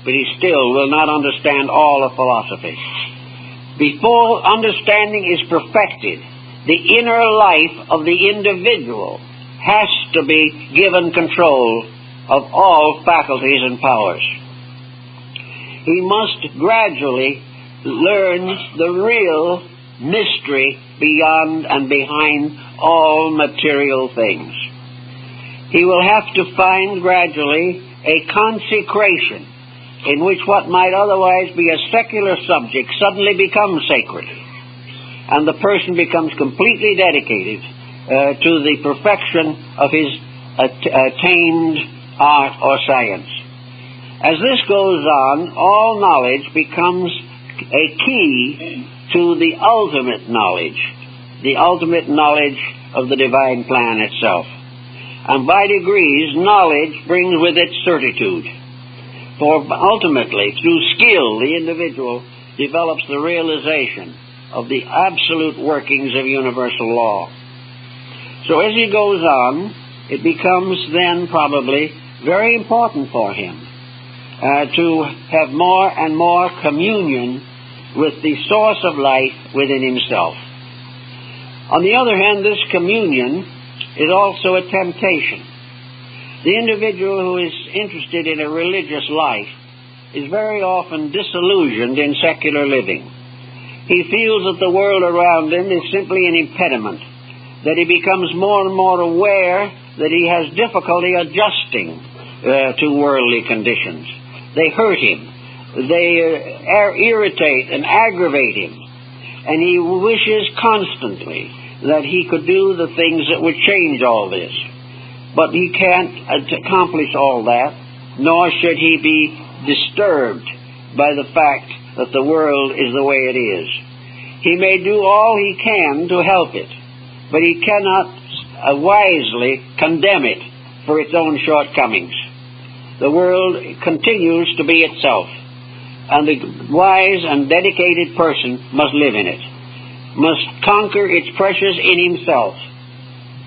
but he still will not understand all of philosophy. Before understanding is perfected, the inner life of the individual has to be given control of all faculties and powers. He must gradually learn the real mystery beyond and behind all material things. He will have to find gradually a consecration in which what might otherwise be a secular subject suddenly becomes sacred, and the person becomes completely dedicated to the perfection of his attained art or science. As this goes on, all knowledge becomes a key to the ultimate knowledge of the divine plan itself. And by degrees, knowledge brings with it certitude. For ultimately, through skill, the individual develops the realization of the absolute workings of universal law. So as he goes on, it becomes then probably very important for him to have more and more communion with the source of life within himself. On the other hand, this communion is also a temptation. The individual who is interested in a religious life is very often disillusioned in secular living. He feels that the world around him is simply an impediment, that he becomes more and more aware that he has difficulty adjusting to worldly conditions. They hurt him. They irritate and aggravate him. And he wishes constantly that he could do the things that would change all this. But he can't accomplish all that, nor should he be disturbed by the fact that the world is the way it is. He may do all he can to help it, but he cannot wisely condemn it for its own shortcomings. The world continues to be itself, and the wise and dedicated person must live in it, must conquer its pressures in himself,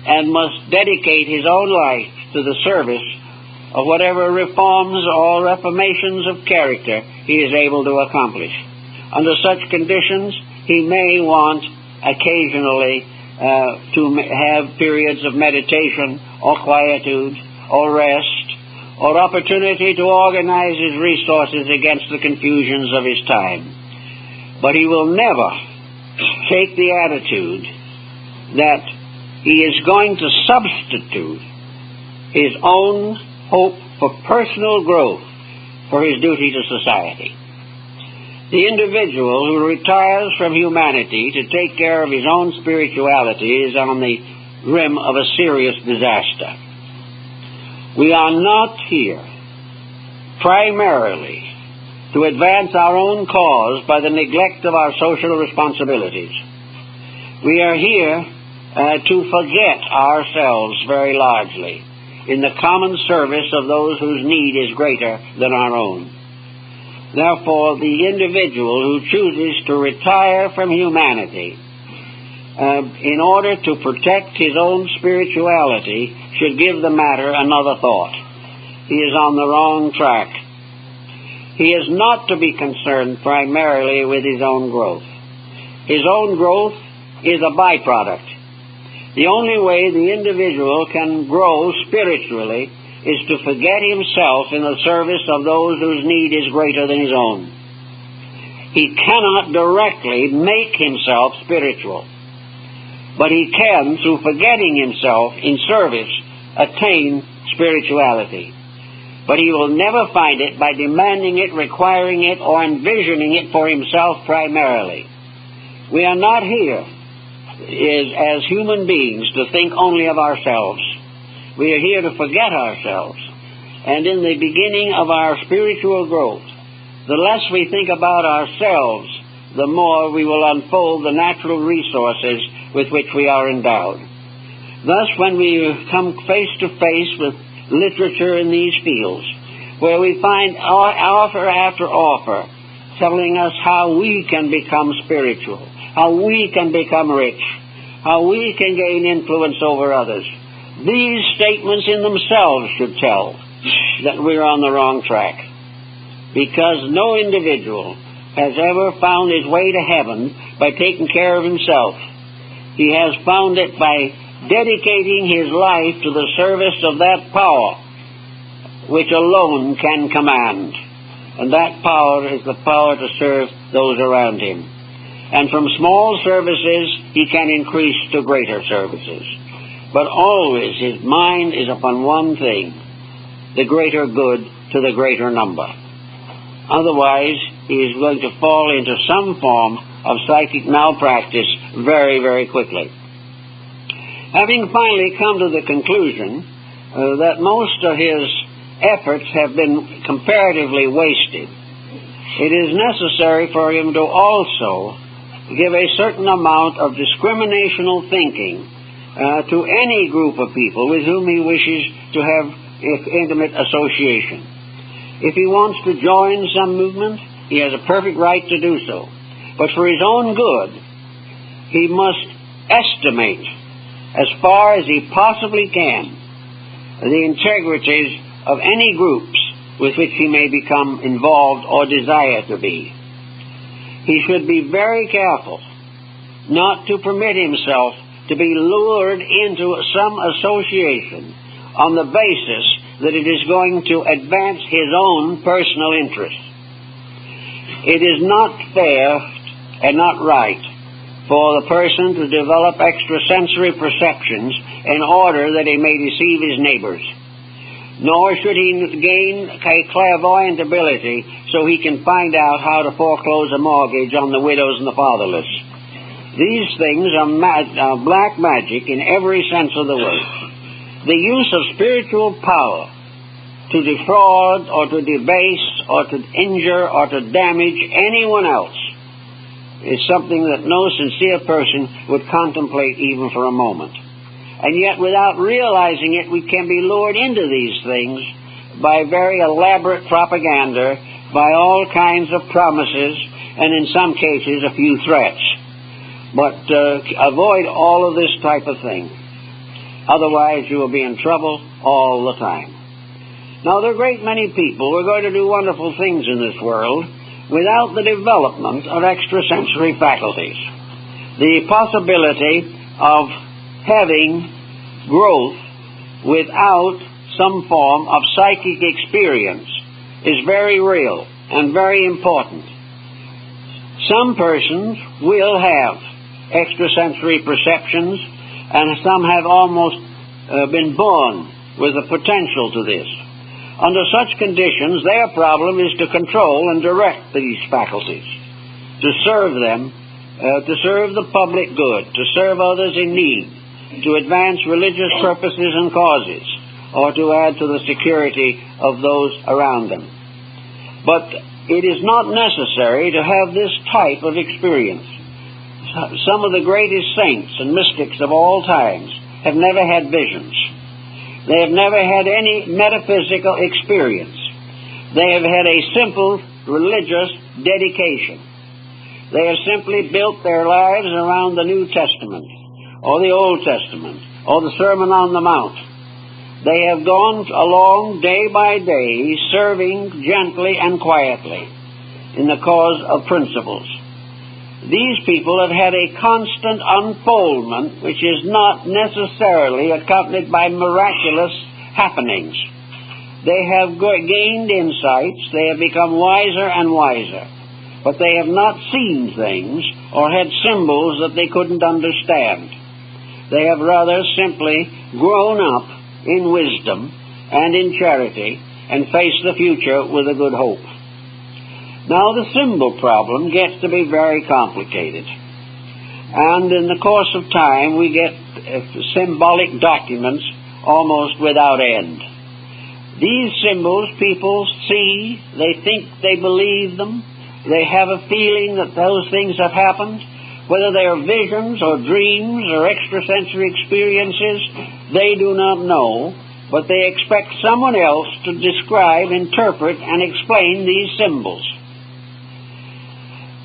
and must dedicate his own life to the service of whatever reforms or reformations of character he is able to accomplish. Under such conditions, he may want occasionally to have periods of meditation or quietude or rest or opportunity to organize his resources against the confusions of his time. But he will never take the attitude that he is going to substitute his own hope for personal growth for his duty to society. The individual who retires from humanity to take care of his own spirituality is on the rim of a serious disaster. We are not here primarily to advance our own cause by the neglect of our social responsibilities. We are here to forget ourselves very largely in the common service of those whose need is greater than our own. Therefore, the individual who chooses to retire from humanity in order to protect his own spirituality should give the matter another thought. He is on the wrong track. He is not to be concerned primarily with his own growth. His own growth is a byproduct. The only way the individual can grow spiritually is to forget himself in the service of those whose need is greater than his own. He cannot directly make himself spiritual, but he can, through forgetting himself in service, attain spirituality. But he will never find it by demanding it, requiring it, or envisioning it for himself primarily. We are not here as human beings to think only of ourselves. We are here to forget ourselves. And in the beginning of our spiritual growth, the less we think about ourselves, the more we will unfold the natural resources with which we are endowed. Thus, when we come face to face with literature in these fields, where we find author after author telling us how we can become spiritual, how we can become rich, how we can gain influence over others, these statements in themselves should tell that we're on the wrong track. Because no individual has ever found his way to heaven by taking care of himself. He has found it by dedicating his life to the service of that power which alone can command. And that power is the power to serve those around him. And from small services, he can increase to greater services. But always his mind is upon one thing, the greater good to the greater number. Otherwise, he is going to fall into some form of psychic malpractice very, very quickly. Having finally come to the conclusion that most of his efforts have been comparatively wasted, it is necessary for him to also give a certain amount of discriminational thinking to any group of people with whom he wishes to have intimate association. If he wants to join some movement, he has a perfect right to do so. But for his own good, he must estimate, as far as he possibly can, the integrities of any groups with which he may become involved or desire to be. He should be very careful not to permit himself to be lured into some association on the basis that it is going to advance his own personal interest. It is not fair and not right for the person to develop extrasensory perceptions in order that he may deceive his neighbors. Nor should he gain a clairvoyant ability so he can find out how to foreclose a mortgage on the widows and the fatherless. These things are black magic in every sense of the word. The use of spiritual power to defraud or to debase or to injure or to damage anyone else is something that no sincere person would contemplate even for a moment. And yet, without realizing it, we can be lured into these things by very elaborate propaganda, by all kinds of promises, and in some cases a few threats. But avoid all of this type of thing. Otherwise, you will be in trouble all the time. Now, there are a great many people who are going to do wonderful things in this world without the development of extrasensory faculties. The possibility of having growth without some form of psychic experience is very real and very important. Some persons will have extrasensory perceptions, and some have almost been born with the potential to this. Under such conditions, their problem is to control and direct these faculties, to serve them, to serve the public good, to serve others in need, to advance religious purposes and causes, or to add to the security of those around them. But it is not necessary to have this type of experience. Some of the greatest saints and mystics of all times have never had visions. They have never had any metaphysical experience. They have had a simple religious dedication. They have simply built their lives around the New Testament, or the Old Testament, or the Sermon on the Mount. They have gone along day by day, serving gently and quietly in the cause of principles. These people have had a constant unfoldment which is not necessarily accompanied by miraculous happenings. They have gained insights, they have become wiser and wiser, but they have not seen things or had symbols that they couldn't understand. They have rather simply grown up in wisdom and in charity and faced the future with a good hope. Now the symbol problem gets to be very complicated. And in the course of time we get symbolic documents almost without end. These symbols people see, they think they believe them, they have a feeling that those things have happened. Whether they are visions or dreams or extrasensory experiences, they do not know, but they expect someone else to describe, interpret, and explain these symbols.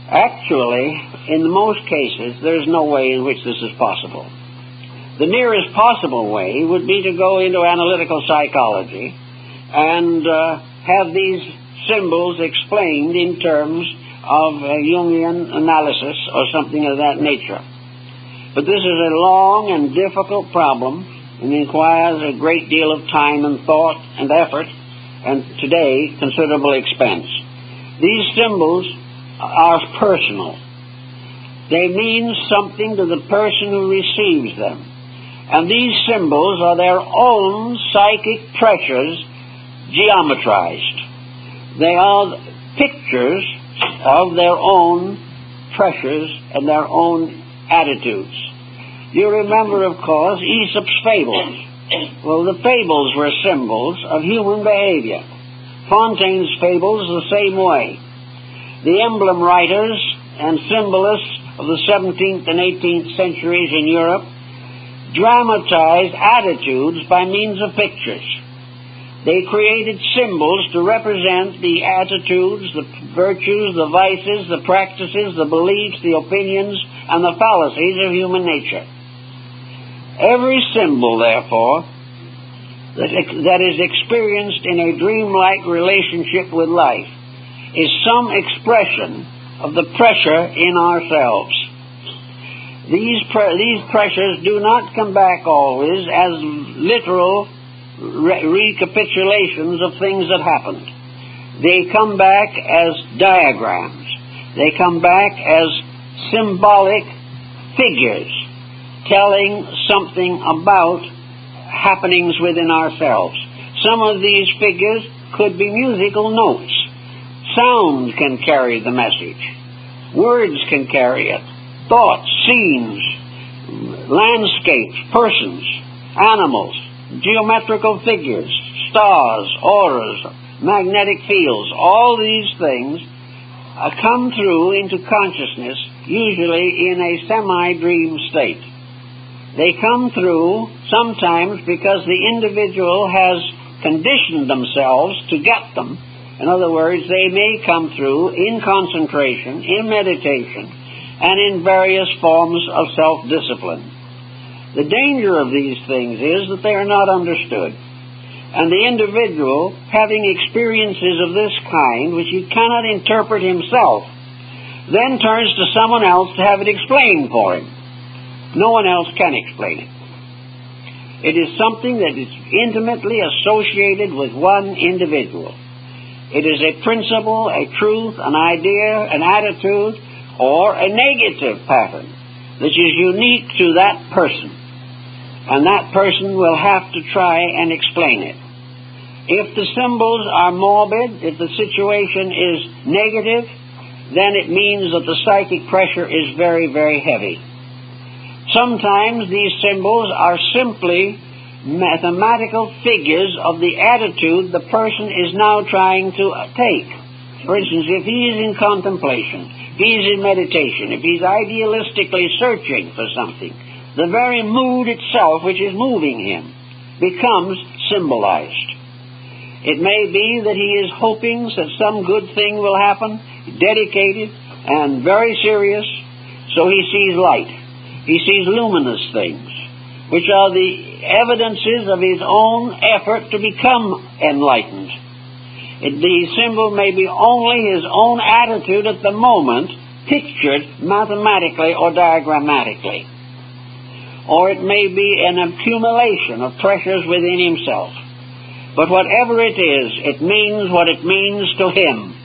Actually, in most cases, there's no way in which this is possible. The nearest possible way would be to go into analytical psychology and have these symbols explained in terms of Jungian analysis or something of that nature. But this is a long and difficult problem and requires a great deal of time and thought and effort, and today considerable expense. These symbols are personal. They mean something to the person who receives them. And these symbols are their own psychic pressures geometrized. They are pictures of their own pressures and their own attitudes. You remember, of course, Aesop's fables. Well, the fables were symbols of human behavior. Fontaine's fables the same way. The emblem writers and symbolists of the 17th and 18th centuries in Europe dramatized attitudes by means of pictures. They created symbols to represent the attitudes, the virtues, the vices, the practices, the beliefs, the opinions, and the fallacies of human nature. Every symbol, therefore, that is experienced in a dreamlike relationship with life is some expression of the pressure in ourselves. These pressures do not come back always as literal recapitulations of things that happened. They come back as diagrams. They come back as symbolic figures telling something about happenings within ourselves. Some of these figures could be musical notes. Sound can carry the message. Words can carry it. Thoughts, scenes, landscapes, persons, animals, geometrical figures, stars, auras, magnetic fields, all these things come through into consciousness, usually in a semi-dream state. They come through sometimes because the individual has conditioned themselves to get them. In other words, they may come through in concentration, in meditation, and in various forms of self-discipline. The danger of these things is that they are not understood. And the individual, having experiences of this kind, which he cannot interpret himself, then turns to someone else to have it explained for him. No one else can explain it. It is something that is intimately associated with one individual. It is a principle, a truth, an idea, an attitude, or a negative pattern that is unique to that person. And that person will have to try and explain it. If the symbols are morbid, if the situation is negative, then it means that the psychic pressure is very, very heavy. Sometimes these symbols are simply mathematical figures of the attitude the person is now trying to take. For instance, if he is in contemplation, if he is in meditation, if he's idealistically searching for something, the very mood itself which is moving him becomes symbolized. It may be that he is hoping that some good thing will happen, dedicated and very serious, so he sees light. He sees luminous things, which are the evidences of his own effort to become enlightened. The symbol may be only his own attitude at the moment, pictured mathematically or diagrammatically. Or it may be an accumulation of pressures within himself. But whatever it is, it means what it means to him.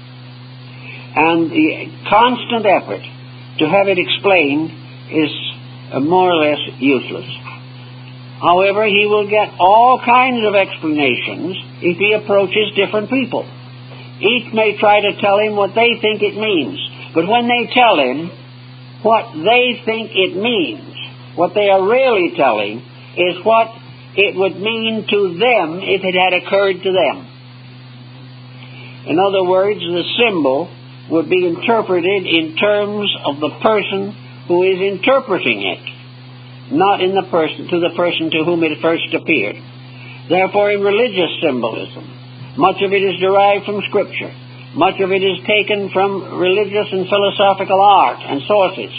And the constant effort to have it explained is more or less useless. However, he will get all kinds of explanations if he approaches different people. Each may try to tell him what they think it means. But when they tell him what they think it means, what they are really telling is what it would mean to them if it had occurred to them. In other words, the symbol would be interpreted in terms of the person who is interpreting it, not in the person to whom it first appeared. Therefore, in religious symbolism, much of it is derived from Scripture. Much of it is taken from religious and philosophical art and sources.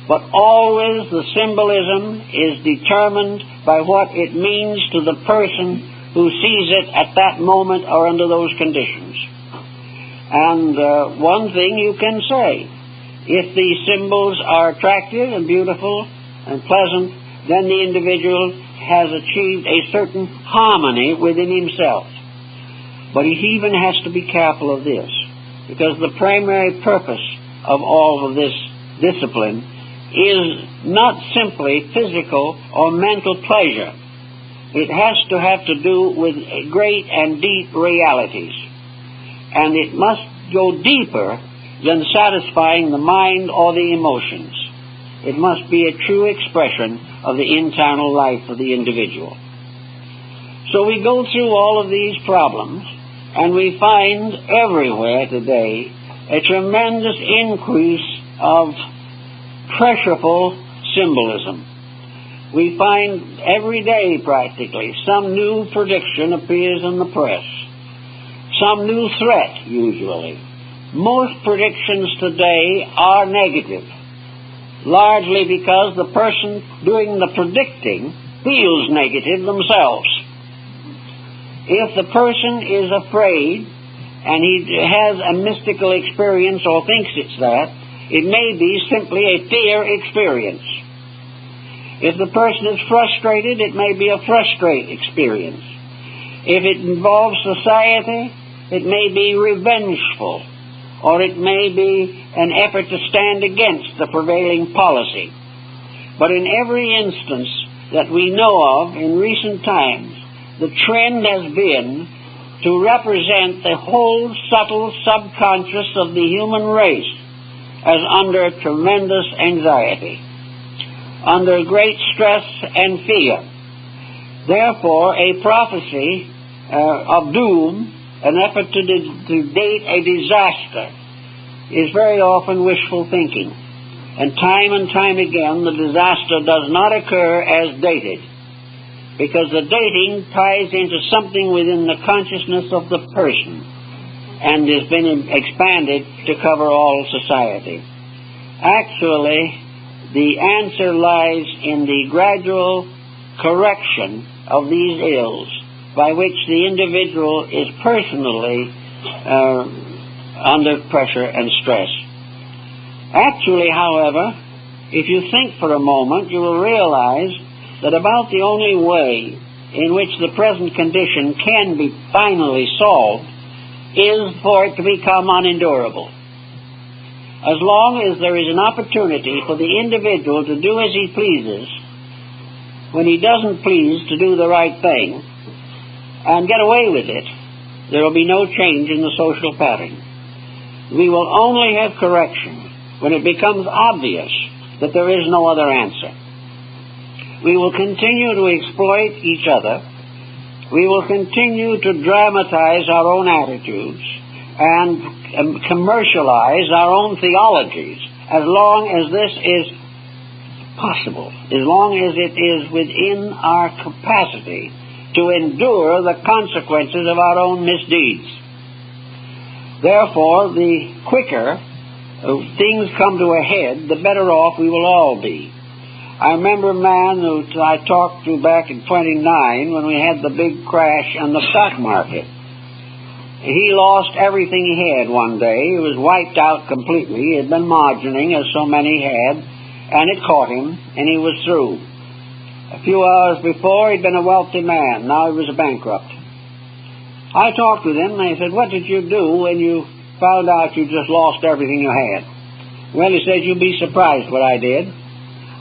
But always the symbolism is determined by what it means to the person who sees it at that moment or under those conditions. And one thing you can say, if the symbols are attractive and beautiful and pleasant, then the individual has achieved a certain harmony within himself. But he even has to be careful of this, because the primary purpose of all of this discipline is not simply physical or mental pleasure. It has to have to do with great and deep realities. And it must go deeper than satisfying the mind or the emotions. It must be a true expression of the internal life of the individual. So we go through all of these problems, and we find everywhere today a tremendous increase of pressureful symbolism. We find every day practically some new prediction appears in the press, some new threat usually. Most predictions today are negative, largely because the person doing the predicting feels negative themselves. If the person is afraid and he has a mystical experience or thinks it's that, it may be simply a fear experience. If the person is frustrated, it may be a frustrate experience. If it involves society, it may be revengeful, or it may be an effort to stand against the prevailing policy. But in every instance that we know of in recent times, the trend has been to represent the whole subtle subconscious of the human race as under tremendous anxiety, under great stress and fear. Therefore, a prophecy of doom, an effort to date a disaster, is very often wishful thinking. And time again, the disaster does not occur as dated, because the dating ties into something within the consciousness of the person and has been expanded to cover all society. Actually, the answer lies in the gradual correction of these ills by which the individual is personally under pressure and stress. Actually, however, if you think for a moment, you will realize that about the only way in which the present condition can be finally solved is for it to become unendurable. As long as there is an opportunity for the individual to do as he pleases, when he doesn't please to do the right thing, and get away with it, there will be no change in the social pattern. We will only have correction when it becomes obvious that there is no other answer. We will continue to exploit each other. We will continue to dramatize our own attitudes and commercialize our own theologies as long as this is possible, as long as it is within our capacity to endure the consequences of our own misdeeds. Therefore, the quicker things come to a head, the better off we will all be. I remember a man who I talked to back in 29 when we had the big crash on the stock market. He lost everything he had one day. He was wiped out completely. He had been margining, as so many had, and it caught him, and he was through. A few hours before, he'd been a wealthy man. Now he was a bankrupt. I talked with him, and I said, "What did you do when you found out you just lost everything you had?" Well, he said, "You'd be surprised what I did.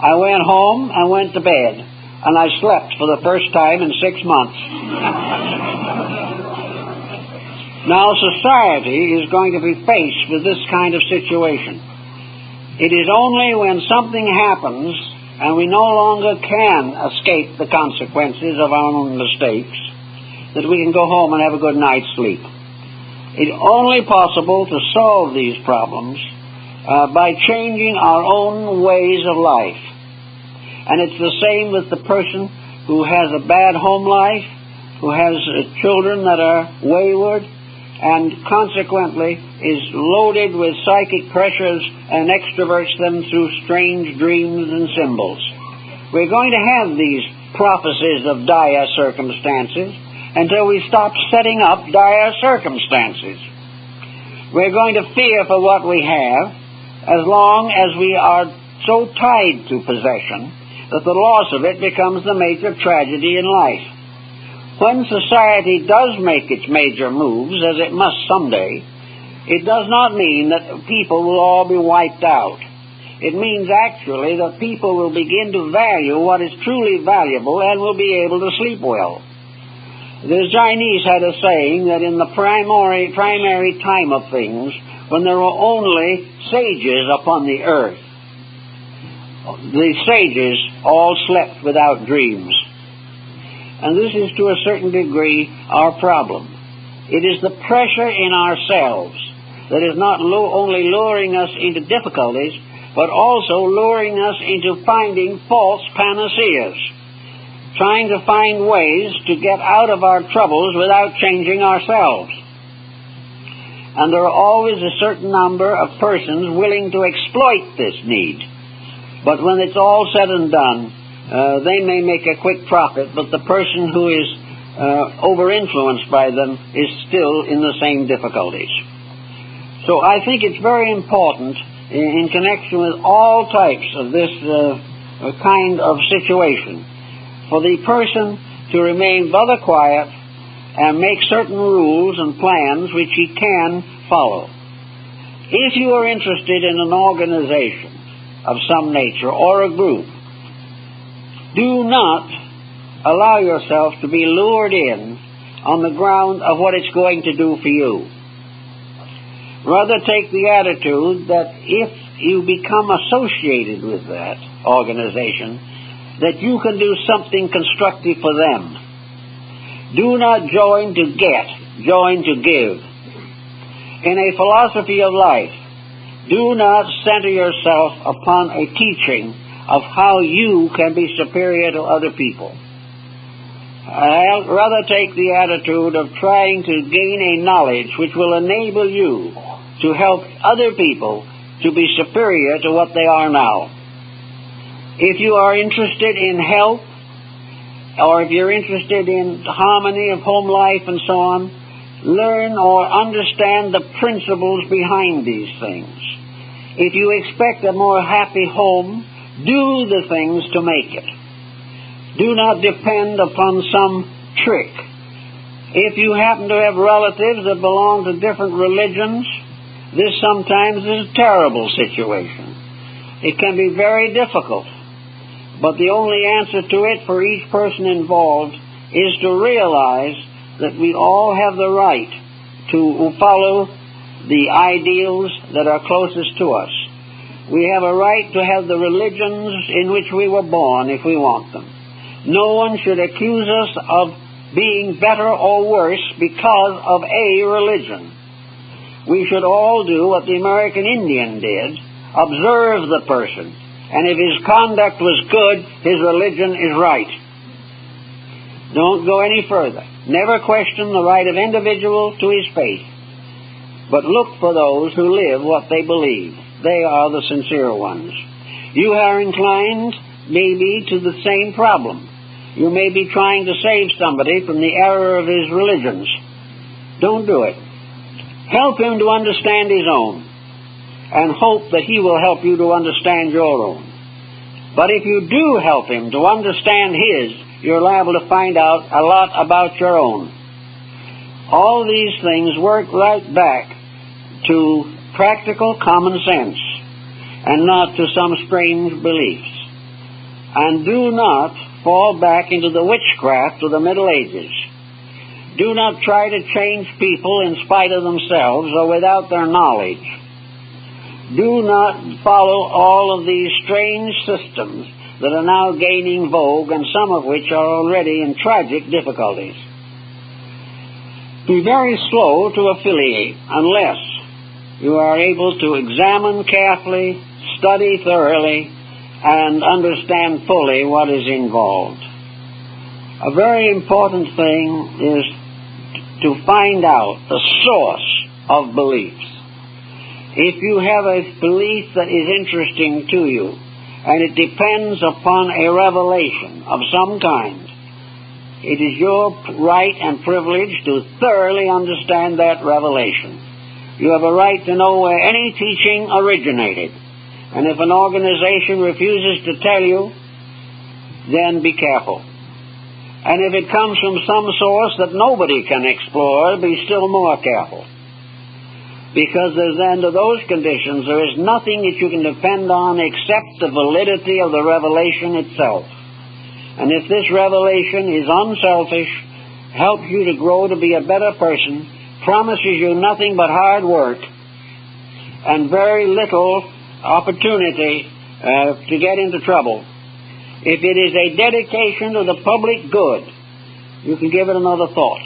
I went home and went to bed, and I slept for the first time in 6 months." Now, society is going to be faced with this kind of situation. It is only when something happens and we no longer can escape the consequences of our own mistakes that we can go home and have a good night's sleep. It's only possible to solve these problems by changing our own ways of life. And it's the same with the person who has a bad home life, who has children that are wayward, and consequently is loaded with psychic pressures and extroverts them through strange dreams and symbols. We're going to have these prophecies of dire circumstances until we stop setting up dire circumstances. We're going to fear for what we have as long as we are so tied to possession that the loss of it becomes the major tragedy in life. When society does make its major moves, as it must someday, it does not mean that people will all be wiped out. It means actually that people will begin to value what is truly valuable and will be able to sleep well. The Chinese had a saying that in the primary time of things, when there were only sages upon the earth, the sages all slept without dreams. And this is to a certain degree our problem. It is the pressure in ourselves that is not only luring us into difficulties, but also luring us into finding false panaceas, trying to find ways to get out of our troubles without changing ourselves. And there are always a certain number of persons willing to exploit this need. But when it's all said and done, they may make a quick profit, but the person who is over-influenced by them is still in the same difficulties. So I think it's very important in connection with all types of this kind of situation for the person to remain rather quiet and make certain rules and plans which he can follow. If you are interested in an organization of some nature or a group, do not allow yourself to be lured in on the ground of what it's going to do for you. Rather take the attitude that if you become associated with that organization, that you can do something constructive for them. Do not join to get, join to give. In a philosophy of life, do not center yourself upon a teaching of how you can be superior to other people. I'll rather take the attitude of trying to gain a knowledge which will enable you to help other people to be superior to what they are now. If you are interested in health, or if you're interested in harmony of home life and so on, learn or understand the principles behind these things. If you expect a more happy home, do the things to make it. Do not depend upon some trick. If you happen to have relatives that belong to different religions, this sometimes is a terrible situation. It can be very difficult, but the only answer to it for each person involved is to realize that we all have the right to follow the ideals that are closest to us. We have a right to have the religions in which we were born if we want them. No one should accuse us of being better or worse because of a religion. We should all do what the American Indian did, observe the person, and if his conduct was good, his religion is right. Don't go any further. Never question the right of individual to his faith, but look for those who live what they believe. They are the sincere ones. You are inclined, maybe, to the same problem. You may be trying to save somebody from the error of his religions. Don't do it. Help him to understand his own, and hope that he will help you to understand your own. But if you do help him to understand his, you're liable to find out a lot about your own. All these things work right back to practical common sense, and not to some strange beliefs. And do not fall back into the witchcraft of the Middle Ages. Do not try to change people in spite of themselves or without their knowledge. Do not follow all of these strange systems that are now gaining vogue, and some of which are already in tragic difficulties. Be very slow to affiliate unless you are able to examine carefully, study thoroughly, and understand fully what is involved. A very important thing is to find out the source of beliefs. If you have a belief that is interesting to you, and it depends upon a revelation of some kind, it is your right and privilege to thoroughly understand that revelation. You have a right to know where any teaching originated. And if an organization refuses to tell you, then be careful. And if it comes from some source that nobody can explore, be still more careful. Because under those conditions, there is nothing that you can depend on except the validity of the revelation itself. And if this revelation is unselfish, helps you to grow to be a better person, promises you nothing but hard work and very little opportunity to get into trouble. If it is a dedication to the public good, you can give it another thought.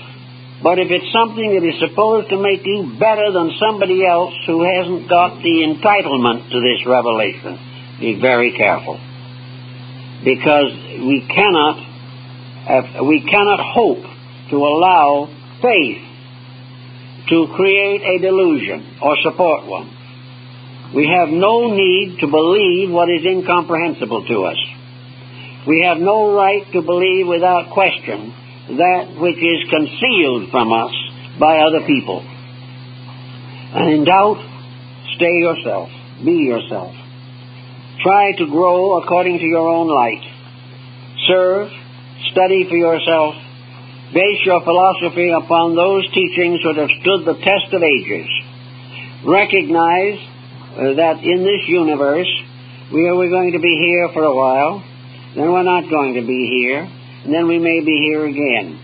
But if it's something that is supposed to make you better than somebody else who hasn't got the entitlement to this revelation, be very careful. Because we cannot hope to allow faith to create a delusion or support one. We have no need to believe what is incomprehensible to us. We have no right to believe without question that which is concealed from us by other people. And in doubt, stay yourself. Be yourself. Try to grow according to your own light. Serve, study for yourself. Base your philosophy upon those teachings that have stood the test of ages. Recognize that in this universe, we're going to be here for a while, then we're not going to be here, and then we may be here again.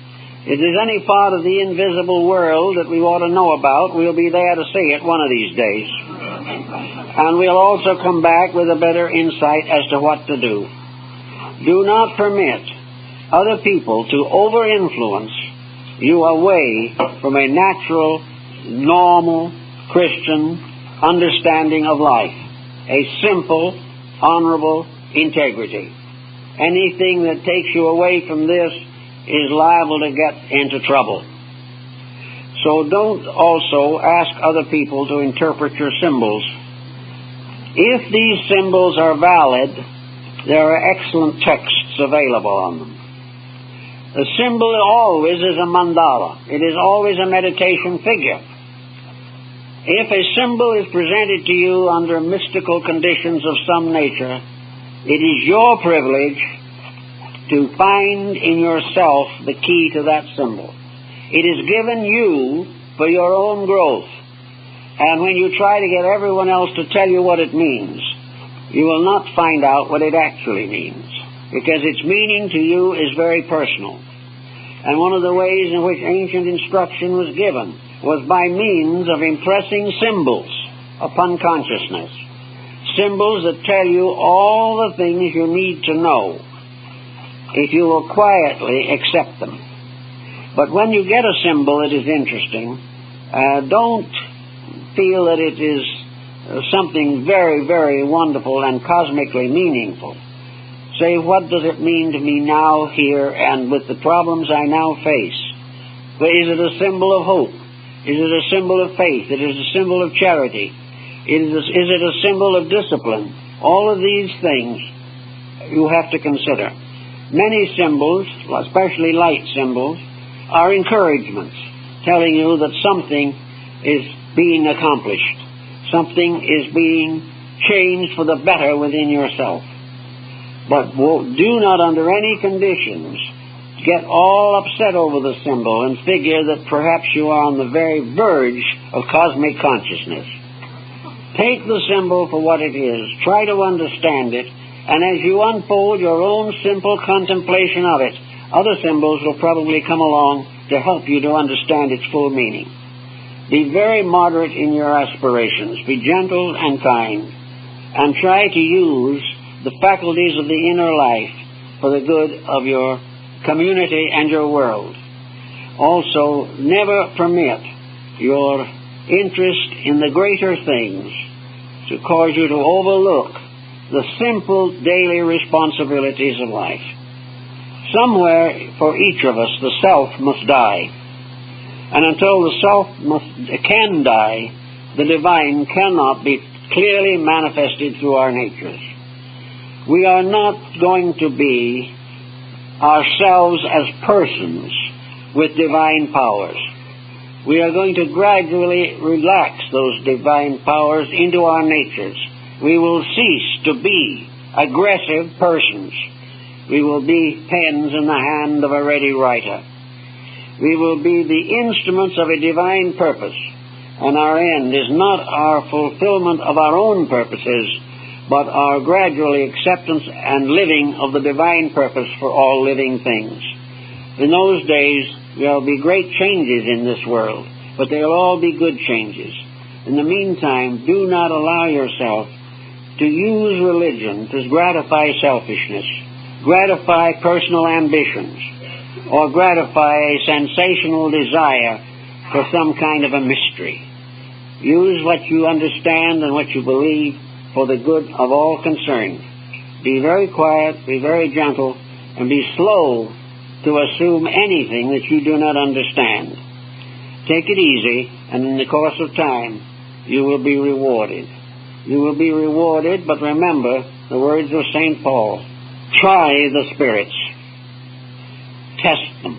If there's any part of the invisible world that we ought to know about, we'll be there to see it one of these days. And we'll also come back with a better insight as to what to do. Do not permit other people to over-influence you away from a natural, normal, Christian understanding of life. A simple, honorable integrity. Anything that takes you away from this is liable to get into trouble. So don't also ask other people to interpret your symbols. If these symbols are valid, there are excellent texts available on them. The symbol always is a mandala. It is always a meditation figure. If a symbol is presented to you under mystical conditions of some nature, it is your privilege to find in yourself the key to that symbol. It is given you for your own growth. And when you try to get everyone else to tell you what it means, you will not find out what it actually means, because its meaning to you is very personal. And one of the ways in which ancient instruction was given was by means of impressing symbols upon consciousness. symbols that tell you all the things you need to know if you will quietly accept them. But when you get a symbol that is interesting, don't feel that it is something very, very wonderful and cosmically meaningful. Say, what does it mean to me now, here, and with the problems I now face? Well, is it a symbol of hope? Is it a symbol of faith? Is it a symbol of charity? Is it a symbol of discipline? All of these things you have to consider. Many symbols, especially light symbols, are encouragements, telling you that something is being accomplished. Something is being changed for the better within yourself. But do not, under any conditions, get all upset over the symbol and figure that perhaps you are on the very verge of cosmic consciousness. Take the symbol for what it is. Try to understand it. And as you unfold your own simple contemplation of it, other symbols will probably come along to help you to understand its full meaning. Be very moderate in your aspirations. Be gentle and kind. And try to use the faculties of the inner life for the good of your community and your world. Also, never permit your interest in the greater things to cause you to overlook the simple daily responsibilities of life. Somewhere for each of us the self must die. And until the self can die, the divine cannot be clearly manifested through our natures. We are not going to be ourselves as persons with divine powers. We are going to gradually relax those divine powers into our natures. We will cease to be aggressive persons. We will be pens in the hand of a ready writer. We will be the instruments of a divine purpose, and our end is not our fulfillment of our own purposes, but our gradually acceptance and living of the divine purpose for all living things. In those days, there will be great changes in this world, but they'll all be good changes. In the meantime, do not allow yourself to use religion to gratify selfishness, gratify personal ambitions, or gratify a sensational desire for some kind of a mystery. Use what you understand and what you believe for the good of all concerned. Be very quiet, be very gentle, and be slow to assume anything that you do not understand. Take it easy, and in the course of time, you will be rewarded. You will be rewarded, but remember the words of St. Paul. Try the spirits. Test them.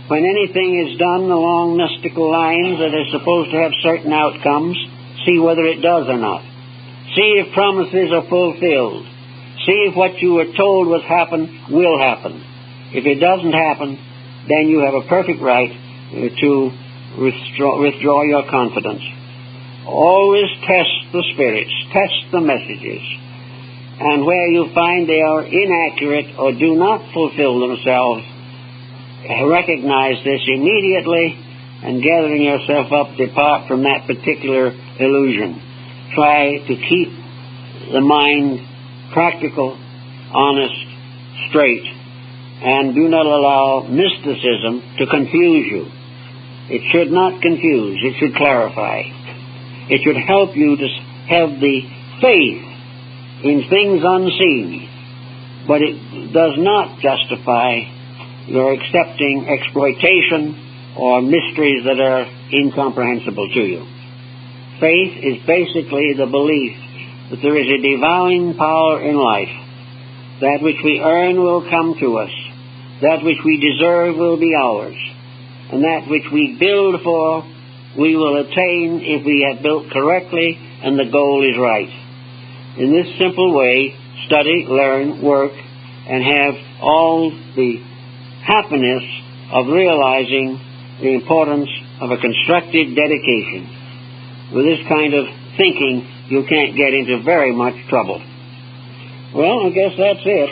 When anything is done along mystical lines that is supposed to have certain outcomes, see whether it does or not. See if promises are fulfilled. See if what you were told will happen. If it doesn't happen, then you have a perfect right to withdraw your confidence. Always test the spirits, test the messages. And where you find they are inaccurate or do not fulfill themselves, recognize this immediately, and gathering yourself up, depart from that particular illusion. Try to keep the mind practical, honest, straight, and do not allow mysticism to confuse you. It should not confuse, it should clarify. It should help you to have the faith in things unseen, but it does not justify your accepting exploitation or mysteries that are incomprehensible to you. Faith is basically the belief that there is a divine power in life. That which we earn will come to us. That which we deserve will be ours. And that which we build for, we will attain if we have built correctly and the goal is right. In this simple way, study, learn, work, and have all the happiness of realizing the importance of a constructive dedication. With this kind of thinking, you can't get into very much trouble. Well, I guess that's it.